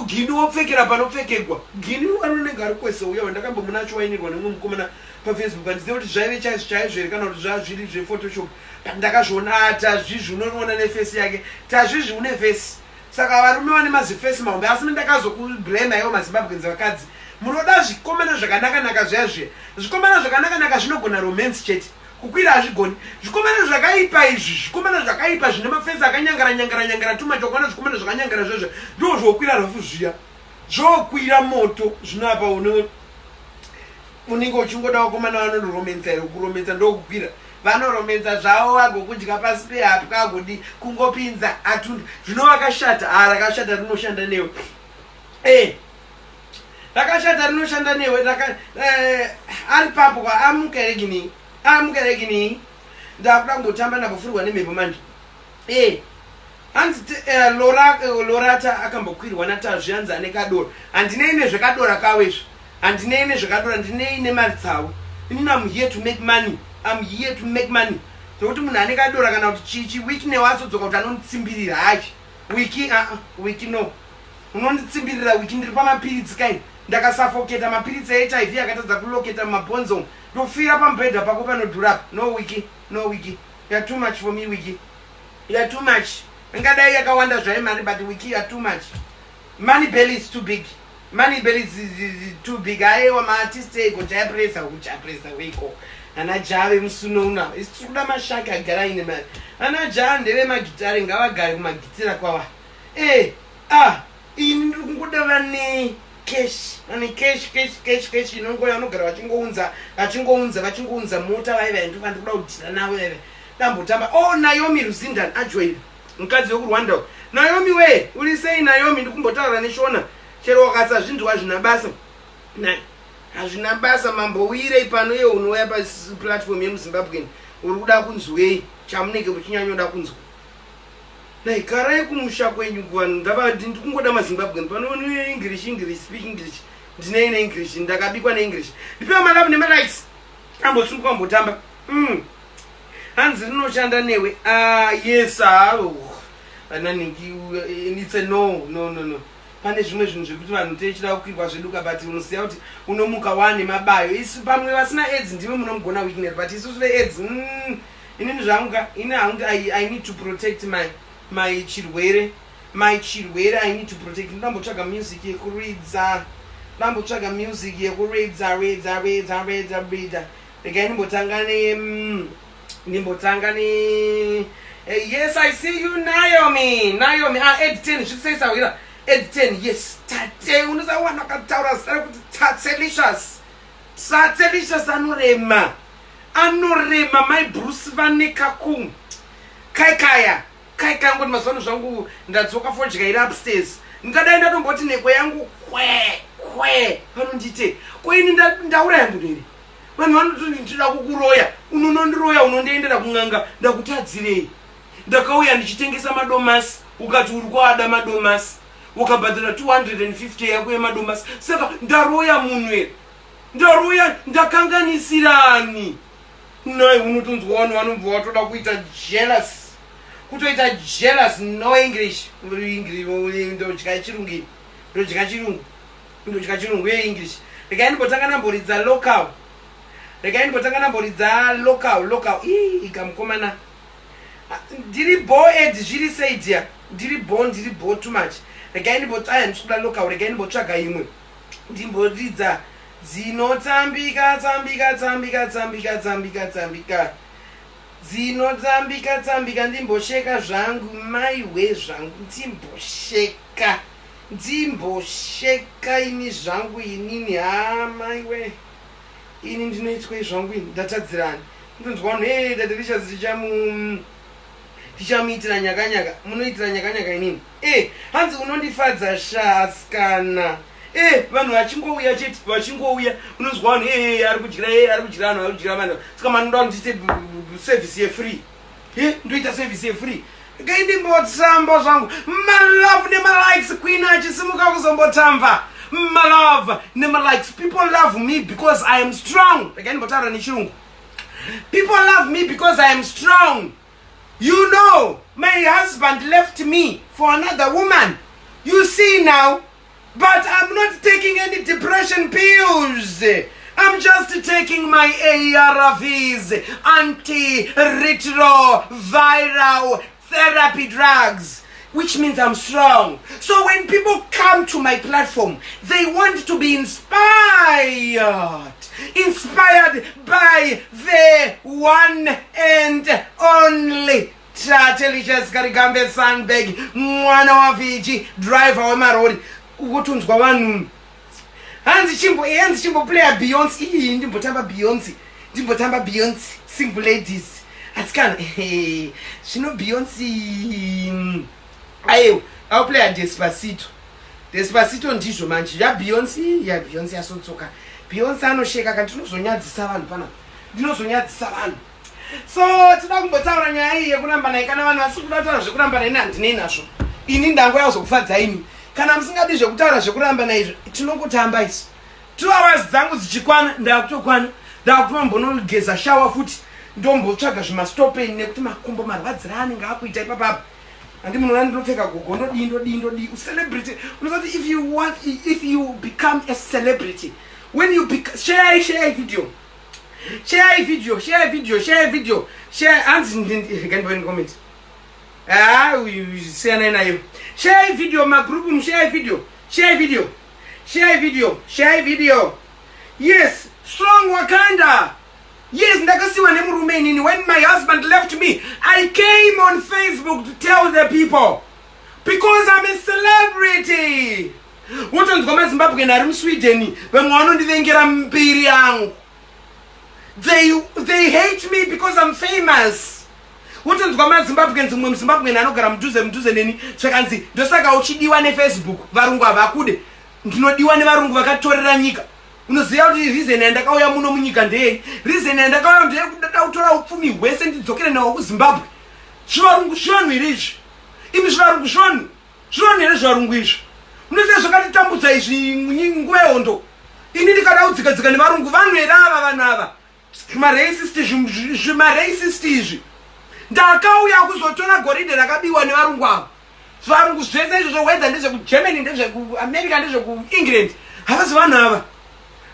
gini wopfekera panopfekegwa gini anonenge ari kwese uya ndakambomuna chiwainirwa nemwe mukomana pafacebook handizive kuti zvaive chaizvo here kana kuti zvazviri zvephotoshop ndakazviona tazvizvi unoona nefesi yake tazvizvi une fesi saka varume vane mazifesi mahombe asi ndakazokublema iwo mazimbabwenzi vakadzi munoda zvikomana zvakanaka zviya zvikomana zvakanaka zvinogona romance chete kukwira hazvigoni zvikomana zvakaipa izvi zvikomana zvakaipa zvine mafesi akanyangara tumachokana zvikomana zvakanyangara zvezvo ndo zvokwira rafu zviya zvokwira moto zvinoapa unenge uchingoda vakomana vanondoromensa here kuromensa ndokukwira vanoromenza zvavo vagokudya pasi pehapi kagodi kungopinza atunda zvino vakashata rakashata rinoshanda newe rakashata rinoshanda newe ari papo amukeregini ndakuda kungotamba ndambofurwa nemhepo manje hanzi lorata akambokwirwa natazvi hanzi ane kadora handineine zvekadora kawezvo handineine zvekadora ndineine mari dzavo inini am here to make money I'm here to make money. Zokuti munhu ane kadora kana kuti chichi wiki newazodzoka kuti anonditsimbirira hachi wiki no unonditsimbirira wiki ndiri pamapiritsi kai ndakasafoketa mapiritsi eHIV akatadza kuloketa mumabhonzo ndofira pamubhedha pako panodhura no wiki you're too much for me wiki you're too much ingadai yakawanda zvaye mari but wiki you're too much money belly is too big money belly is too big aiwa maartist ego chayapresa weiko ana jave musunona isikuda mashaka agara ine mari ana java ndeve magitari ngavagare kumagitira kwava ini ndiri kungoda vane cash inongoya vanogara vachingounza mota vaiva ndova ndikuda kudhira navo vaiva dambotamba Naomi Ruzindan ajoina mukadzi wekurwanda Naomi we uri sei Naomi ndikumbotaura neshona chero wakatsa zvinhu hazvina basa hazvina basa mambowirei pano iye unouya paplatform yemuzimbabweni uri kuda kunzwei chamunenge muchinyanyoda kunzwa garai kumusha kwenyu kuvanhu ndikungoda mazimbabweni pano English speak English ndinei neEnglish ndakabikwa neEnglish ndipewa malavu nemalikes ambosunguka ambotamba hanzi rinoshanda newe yes it's a no pane zvimwe zvinhu zvekuti vanhu techida kukwirwa zveduka but unoziva kuti unomuka wane mabayo isi pamwe vasina AIDS ndime munomugona weakness but isusu veAIDS inini zvanguka I need to protect my chirwere I need to protect ndambotsvaga music yekuridza regai ndimbotanga yes I see you Naomi Ed 10 zvikusaisaira Ed 10 yes tate unosawana akataura zita kuti Tatselicious anorema my Bruce vanekaku kaikaya ngoti mazano zvangu ndadzoka fodya iri upstairs ndikadai ndatomboti nekwe yangu kwe panondite koini ndauraya mbuderi vanhu vanoti ndinoda kukuroya unonondiroya unondiendera kung'anga ndakutadzirei ndakauya ndichitengesa madomasi ukati uri kwada madomasi ukabhadhira 250 yako yemadomasi saka ndaroya munhu ndakanganisirani nai unotonzwa vanhu vanobva vatoda kuita jealous no English ndodya chirungu uye English regai ndimbotanga namboridza local ikamukomana ndiri bo ed zviri saidia ndiri bo too much regai ndimbotaya ndisvikuda local regai ndimbotsvaga imwe ndimboridza dzinotambika ndimbosheka zvangu maiwe zvangu ndimbosheka ini zvangu inini maiwe ini ndinoitwei zvangu ini ndatadzirani ndonzwa vanhu Tatselicious tichamuitira nyakanyaka munoitira nyakanyaka inini hanzi unondifadza asikana vanhu vachingouya unonzwa vanhu ari kudyira vanhu saka manoda ndite service yefree ndoita service yefree regai ndimbotsamba zvangu malove nemalikes queen achisimuka kuzombotamba malove nemalikes people love me because I am strong regai ndimbotaura nechirungu people love me because I am strong. You know, my husband left me for another woman. You see now, but I'm not taking any depression pills. I'm just taking my ARVs, antiretroviral therapy drugs, which means I'm strong. So when people come to my platform, they want to be inspired by the one and only Tatselicious Karigambe Sandberg, mwana wa Fiji, driver wa marori. Ugotunzwa vanhu hanzi chimbo player Beyonce ndimbotamba Beyonce single ladies atsikana zvino Beyonce ayo au player Despacito ndizvo manje Beyonce yasotsoka Beyonce anosheka kandi tinozonyadzisa vanhu so tinoda kumbotaura nyaya iyi yekuramba naye kana vanhu vasikuda kutaura zvekuramba naye handinei nazvo ini ndango yazokufadza ini kana musingadi zvekutaura zvekuramba naizvo tinongotamba isu 2 hours dzangu dzichikwana ndakutombonogeza shawa futi ndombotsvaga zvimastopen nekuti makumbo marwadzira anenge akuita ipapapa and celebrity. If you become a celebrity, when you share a video, and comment. We say share video, my group, share video. Yes, strong Wakanda. Yes, when my husband left me, I came on Facebook to tell the people because I'm a celebrity. What on Gomez Zimbabwe and Sweden? When one they hate me because I'm famous. What on Gomez Zimbabwe and Zimbabwe and Anogram Duzen Chakansi, Dosaka Uchidiwane Facebook, Varunga Vakude, Nodiwane Varunga Katoranyika. Unoziya kuti reason ndakauya muno munyika ndei reason ndakauya ndautora upfumi hwese ndidzokere nawo kuZimbabwe zvivarungu zvanu here izvi imi zvivarungu zvanu here zvivarungu izvi munoziya zvakatitambudza izvi nguva yehondo ini ndikada kudzikadzika nevarungu vanhu here ava vanhu ava zvimaracist izvi ndakauya kuzotora goridhe rakabiwa nevarungu ava zvivarungu zvese izvozvo wedza ndezvekugermany ndezvekuamerica ndezvekuengland havasi vanhu ava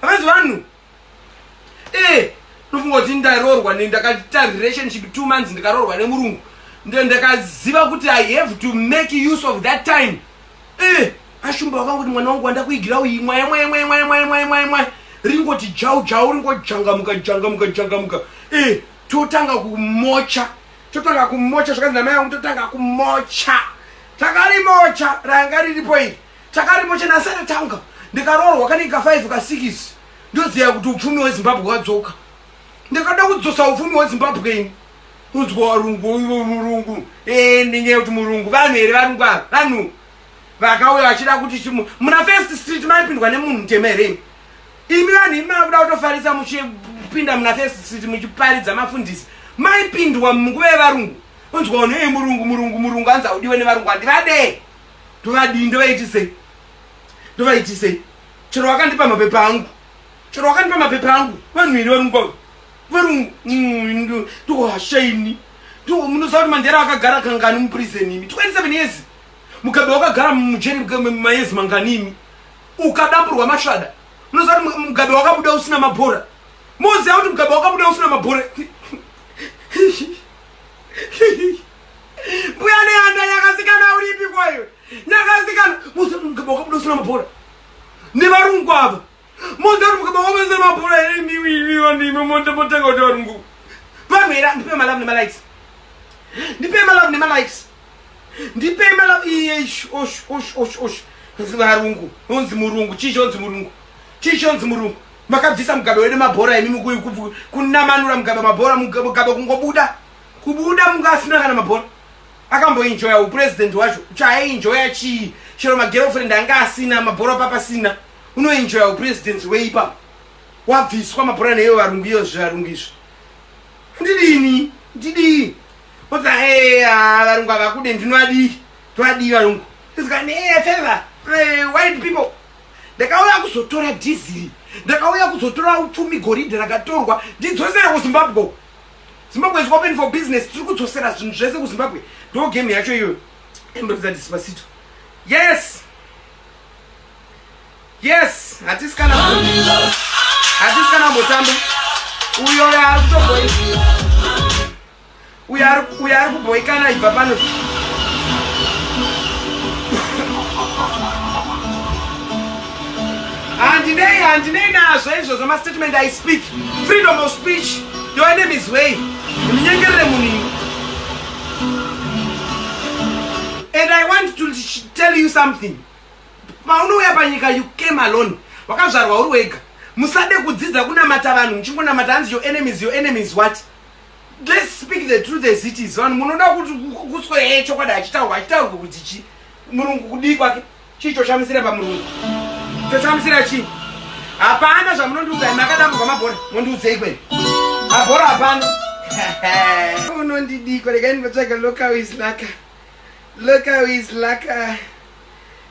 Avasi vanhu. Nofunga kuti ndarorwa ndakaita relationship 2 months ndikarorwa nemurungu. Ndakaziva kuti I have to make use of that time. Ashumba wangu kuti mwana wangu wanda kuigira uyimwa. Ringoti jau ringojangamuka. Totanga kumocha zvakazi mai wangu totanga kumocha. Takarimocha ranga riripo iri. Takarimocha nasara tanga. Ndikarorwa kanika 5 ka 6 ndoziya kuti upfumi weZimbabwe wadzoka ndikada kudzosa upfumi weZimbabwe ini uzwa murungu ndinye kuti murungu vanhu here varungu ava vanhu vakauya vachida kuti muna First Street maipindwa nemunhu mutema here imi vanhu imi makuda kutofarisa muchipinda muna First Street muchiparidza mafundisi maipindwa munguva yevarungu unzwa vanhu murungu anza udiwe nevarungu handivade tovadii ndovaitisei chero wakandipa mapepa angu vanhu here varungu tohashaini munoziva kuti Mandela akagara kangani muprison imi 27 years Mugabe wakagara mujeri mayezi mangani imi ukadamburwa masvada munoziva kuti Mugabe wakabuda usina mabhora moziva kuti Mugabe wakabuda usina mabhora mbuya nehanda yakasikana uripi kwayo nyakasikana moziva kuti Mugabe wakabuda usina mabhora nevarungu ava moziva kuti Mugabe wakabuda usina mabhora ndimotanga kuti varungu vanhu here ndipe malavu nemalikes ndipe malavu osh varungu onzi murungu chichonzi murungu makabvisa Mugabe wene mabhora imi kunamanura Mugabe mabhora Mugabe kungobuda munga asina kana mabhora akamboenjoya upresident wacho chaaenjoya chii chero magirlfriend anga asina mabhora papasina unoenjoya upresident weipa wabviswa mabhora neyo varungu iyo zvarungu izvi ndidii ota varungu avakude ndinodii toadii varungu isikani favor white people ndakauya kuzotora diesel ndakauya kuzotora upfumi goridhe rakatorwa ndidzosera kuZimbabwe. Zimbabwe is open for business. Tiri kudzosera zvinhu zvese kuZimbabwe. Ndo game yacho iyoyo. Embodza Despacito. Yes. Hatisi kana mutambo. Uyo ari kutoboy. Uyo ari kuboykana ibva pano. Handinei nazvo izvozvo mastatement I speak. Freedom of speech. Your enemy's way. And I want to tell you something. Paunouya panyika you came alone. Wakazvarwa uri wega. Musade kudzidza kunamata vanhu muchingonamata hanzi your enemies what? Let's speak the truth as it is. Vanhu munoda kuti kuswe chokwadi achitaurwa kuti chi murungu kudii kwake chicho chamisira pamurungu. Chochamisira chi? Hapana zvamunondiudza makadamburwa mabhora mondiudzei kwenu. Mabhora hapana. Unondidiko regai ndinotsvaga look how is laka.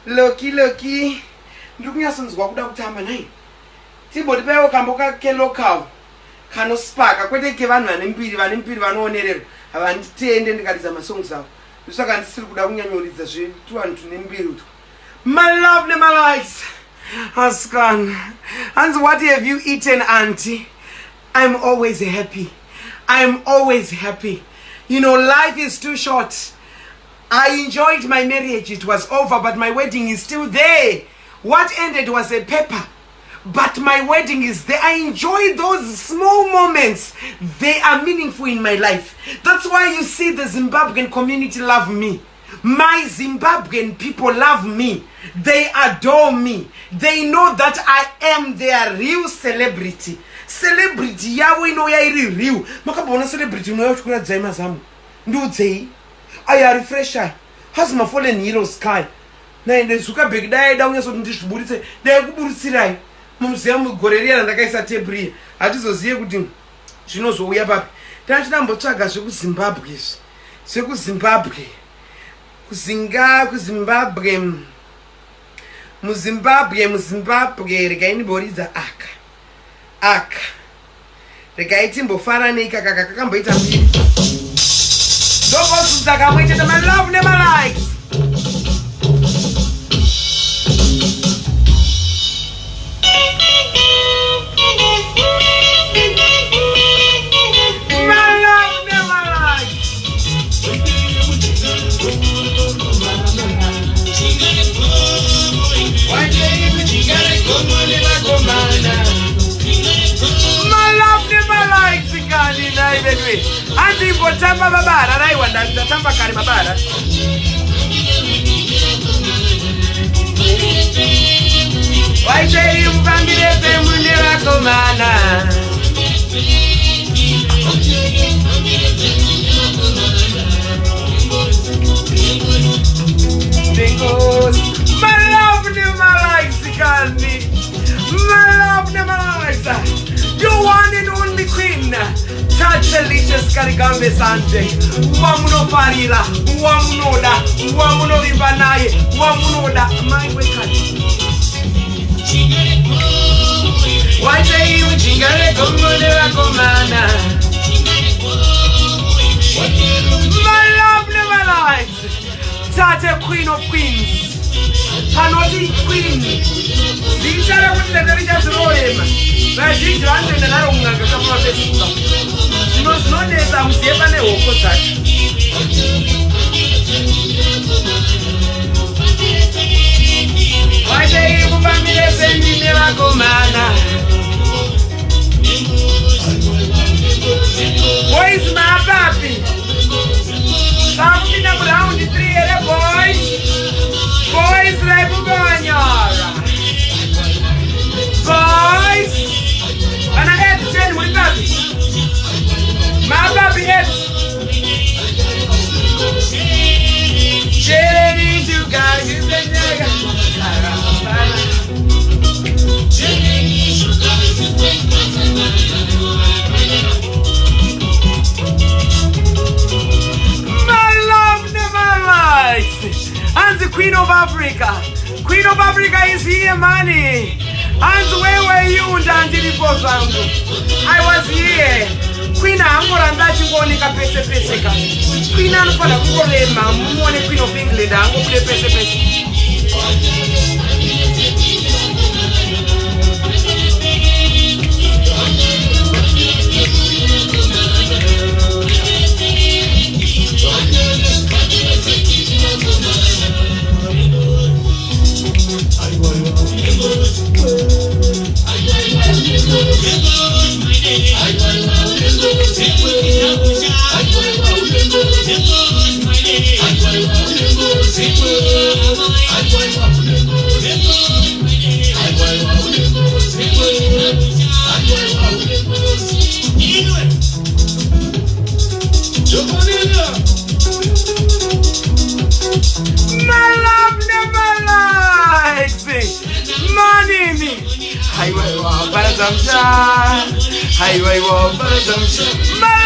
Loki. Ndiri kunyatsonzwa kuda kutamba nai. Tibodi paiwo kambo kake local. Kanospaka kwete kevanhu vane mbiri vanoonererwa. Havanditende ndikaridza masongs avo. Saka ndisiri kuda kunyanyoridza zvetu antu nembiri. My love and my likes. Askan. And what have you eaten, auntie? I'm always happy. I'm always happy. You know, life is too short. I enjoyed my marriage. It was over, but my wedding is still there. What ended was a paper, but my wedding is there. I enjoy those small moments. They are meaningful in my life. That's why you see the Zimbabwean community love me. My Zimbabwean people love me. They adore me. They know that I am their real celebrity. Celebrity yawe no ya iri real. Makabona celebrity no ya chukura dzaima zamu. Ndudzei. Aya refresher. Has my fallen hero sky. Na ende suka big dai down so ndishburitse. Dai kuburutsirai. Mumuziamu goreria ndakaisa tebri. Atizoziye kuti zvinozouya papi. Tandambotsvaga zveku Zimbabwe. Seku Zimbabwe. Kuzimbabwe. Muzimbabwe rekainiboridza aka. Rekaitimbofarane ikaka kakamboita mbiri. Ndobosudza kamwe chete my love never likes. Anti potamba babara raiwa ndatamba kare babara. Waite imvambire pemunde vakomana. Because my love never likes candy. My love never likes. You one and only queen. Delicious Karigambe Sante. Wamuno Farila. Wamunoda. Wamuno Vibanaye. Wamunoda. My way. Why say you chingare komodera komana? My love never lies. Tate queen of queens. Hanoti queen. Dijara with the religious roem. Vazhi grande na narunga kama Facebook. No days I'm saving a whole touch. Why say you family send me miracle mana? Where is my papi? Something around the 3 year boys. Boys like Buganyara. Boys. And I had to tell you with papi. My baby head. Jenny, you guys, you say nigga. My love never lies. And the Queen of Africa. Queen of Africa is here, money. And where were you I was here. Queen angoranda chingooneka pese pese ka. Queen anofana kungorema muone Queen of England angokule pese pese. My love never likes money. My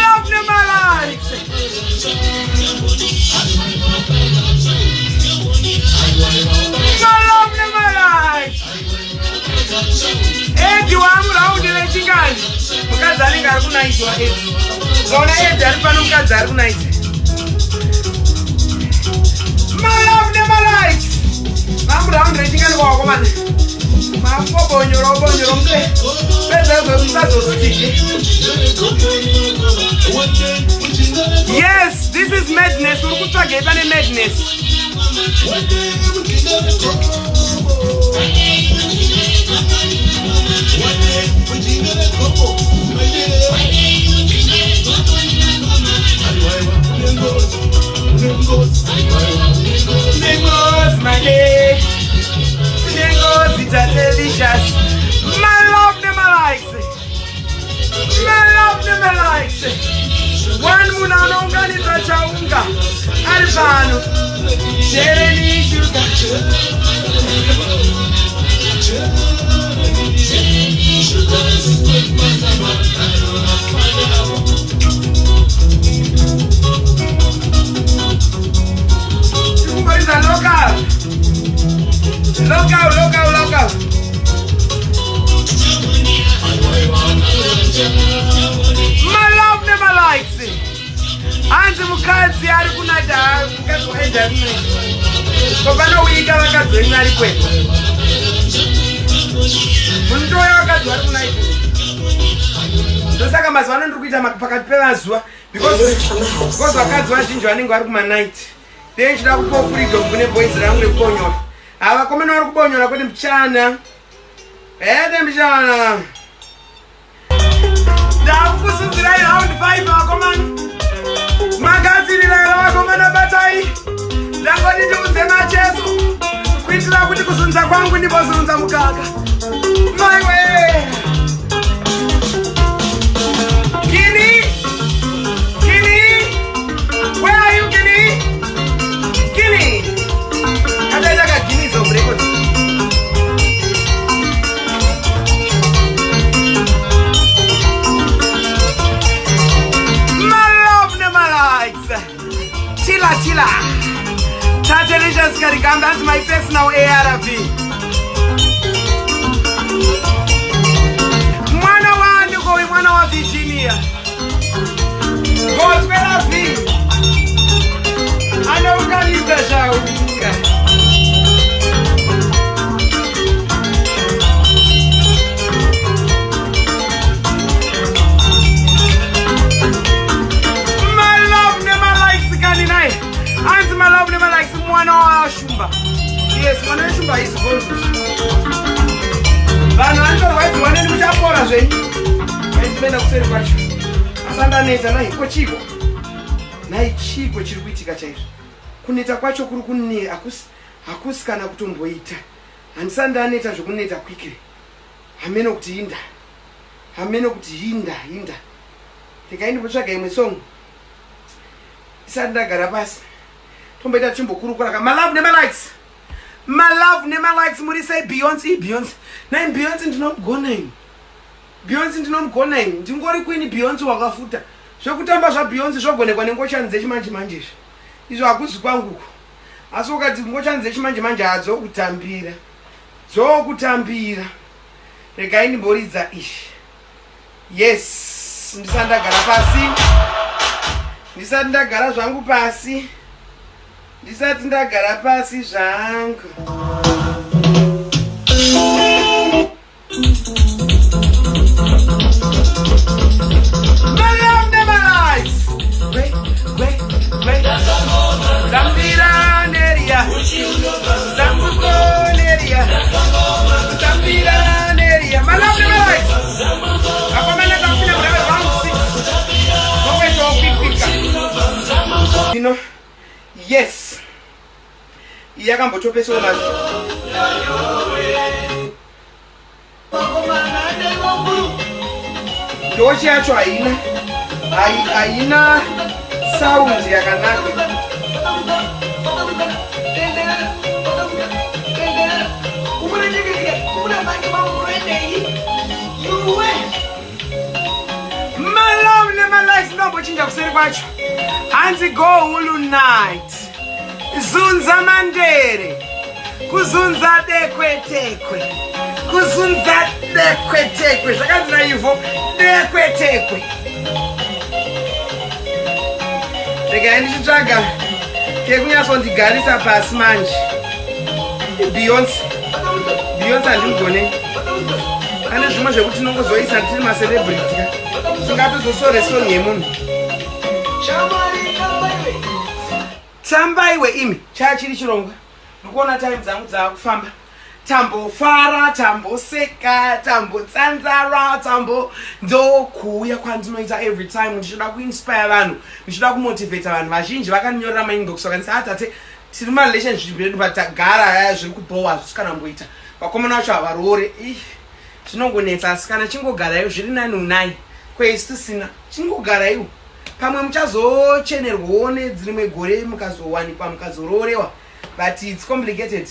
love never likes Edi wangu raundi lechingani mukadzari ngari kunaitwa Edi Zona Edi ari pano mukadzari kunaitwa My love never likes. I'm down rating and walk man. My papa on your play. Yes, this is madness. We're going to get any madness. It's delicious. My love never likes it. My love never likes it. One muna nongani tachaunga. Alfano. Jeremy sugar. Is a local. Local. My love never likes it. Anzi mukazi ari kunada mukazi waenda mimi. Kopano uyiga vakazi wenyu ari kwetu. Muntoya vakazi vari kunaita. Ndosaka mazuva ano ndiri kuita pakati pevazuva because vakadzi vazhinji vanenge vari kumanight. Then chida kupo freedom kune boys rangu rekonyora. Ava komena vari kubonyora kuti mchana. Mchana. Ndakukusunzirai round 5 vakomana. Magadzirira vakomana batai. Ndangoti ndiudze macheso. Kuitira kuti kuzunza kwangu ndibozunza mukaka. My way. Kini? Where are you, Kini? Kini? Hata Kini is on record. Chila. Delicious Karikam, that's my personal ARV. Mwana wa Virginia. Gospel of me. I know we can use the show. My love never likes mwana wa shumba. Yes, mwana wa shumba is good. Vana vantorwadzi mwana ndimuchapora zvenyu. Aitipenda kuseri kwacho. Asandaneta nahi kochiko. Nahi chiko chiri kuitika chaizvo. Kuneta kwacho kuri kunne hakusi kana kutomboita. Handisandaneta zvokuneta kwikiri. Hameno kuti hinda. Ndikaindipotsvaga imwe song. Isati ndagara pasi. Tomboita chimbokurukura. My love never likes. Muri say Beyonce. Nine Beyonce ndinomgona ini. Ndingori queen Beyonce wakafuta. Zvekutamba zva Beyonce zvogonekwa nengochani dzechimanje. Izvo hakuzi kwangu. Asi ukati ngochani dzechimanje hadzokutambira. Regai ndimboridza ishi. Yes, ndisati ndagara zvangu pasi. Ndisati ndagara pasi zvangu. My love never lies. Wait. Zambira neria. My love never lies. Akomena kampina mrewe round 6. You know? Yes. Yakambochopesa mazi. Ndochi yacho haina sound yakanaka. My love never likes nobochinja kuseri kwacho. Hanzi go hulu night. Zunza mandere. Kuzunza dekwetekwe. Zvakanzi naivho dekwetekwe. Regai ndichitsvaga Kekunyasondigarisa pasi manje. Beyonce handimugone. Pane zvimwe zvekuti tinongozoisa tiri macelebrity ka. Tingatozosore song yemunhu. Tambaiwe imi chachiri chirongwa. Ndikuona time dzangu dzakufamba. Tambofara, tamboseka, tambotsanzara, ndokuuya kwandinoita every time. Ndichida kuinspire vanhu, ndichida kumotivate vanhu. Vazhinji vakanyorera mainbox vakanisa tate tiri marelationship yedu batagara zviri kubowa zvisikanamboita. Vakomana vacho havarore. Zvinongonetsa asi kana chingogarayo zviri nani unai. Kwezi tisina chingogarayo. Pamwe muchazochenerwawo nedzimwe gore mukazowanikwa mukazororewa. But it's complicated.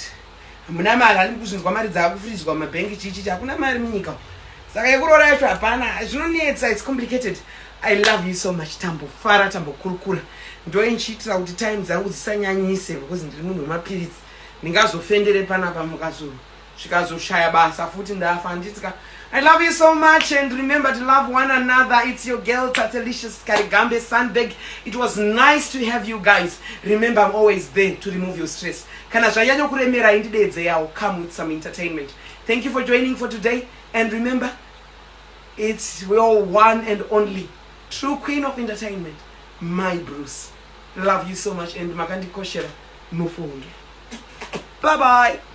Muna mari ari kuzvinzwa mari dzakufrizwa mabhengi chichi hakuna mari munyika. Saka yekurora yacho hapana. Zvinonetsa, it's complicated. I love you so much. Tambofara, tambokurukura. Ndo inchiitira kuti time dzangu dzisanyanyise because ndiri munhu wemapiritsi. Ndingazofendere panapa zvikazoshaya basa futi ndafa nditika. I love you so much and remember to love one another. It's your girl Tatelicious Karigambe Sandberg. It was nice to have you guys. Remember, I'm always there to remove your stress. Kana zvanyanya kuremera indidedze yawo, come with some entertainment. Thank you for joining for today and remember, it's your one and only true queen of entertainment, my Bruce. Love you so much and makandi koshera mufunge. Bye bye.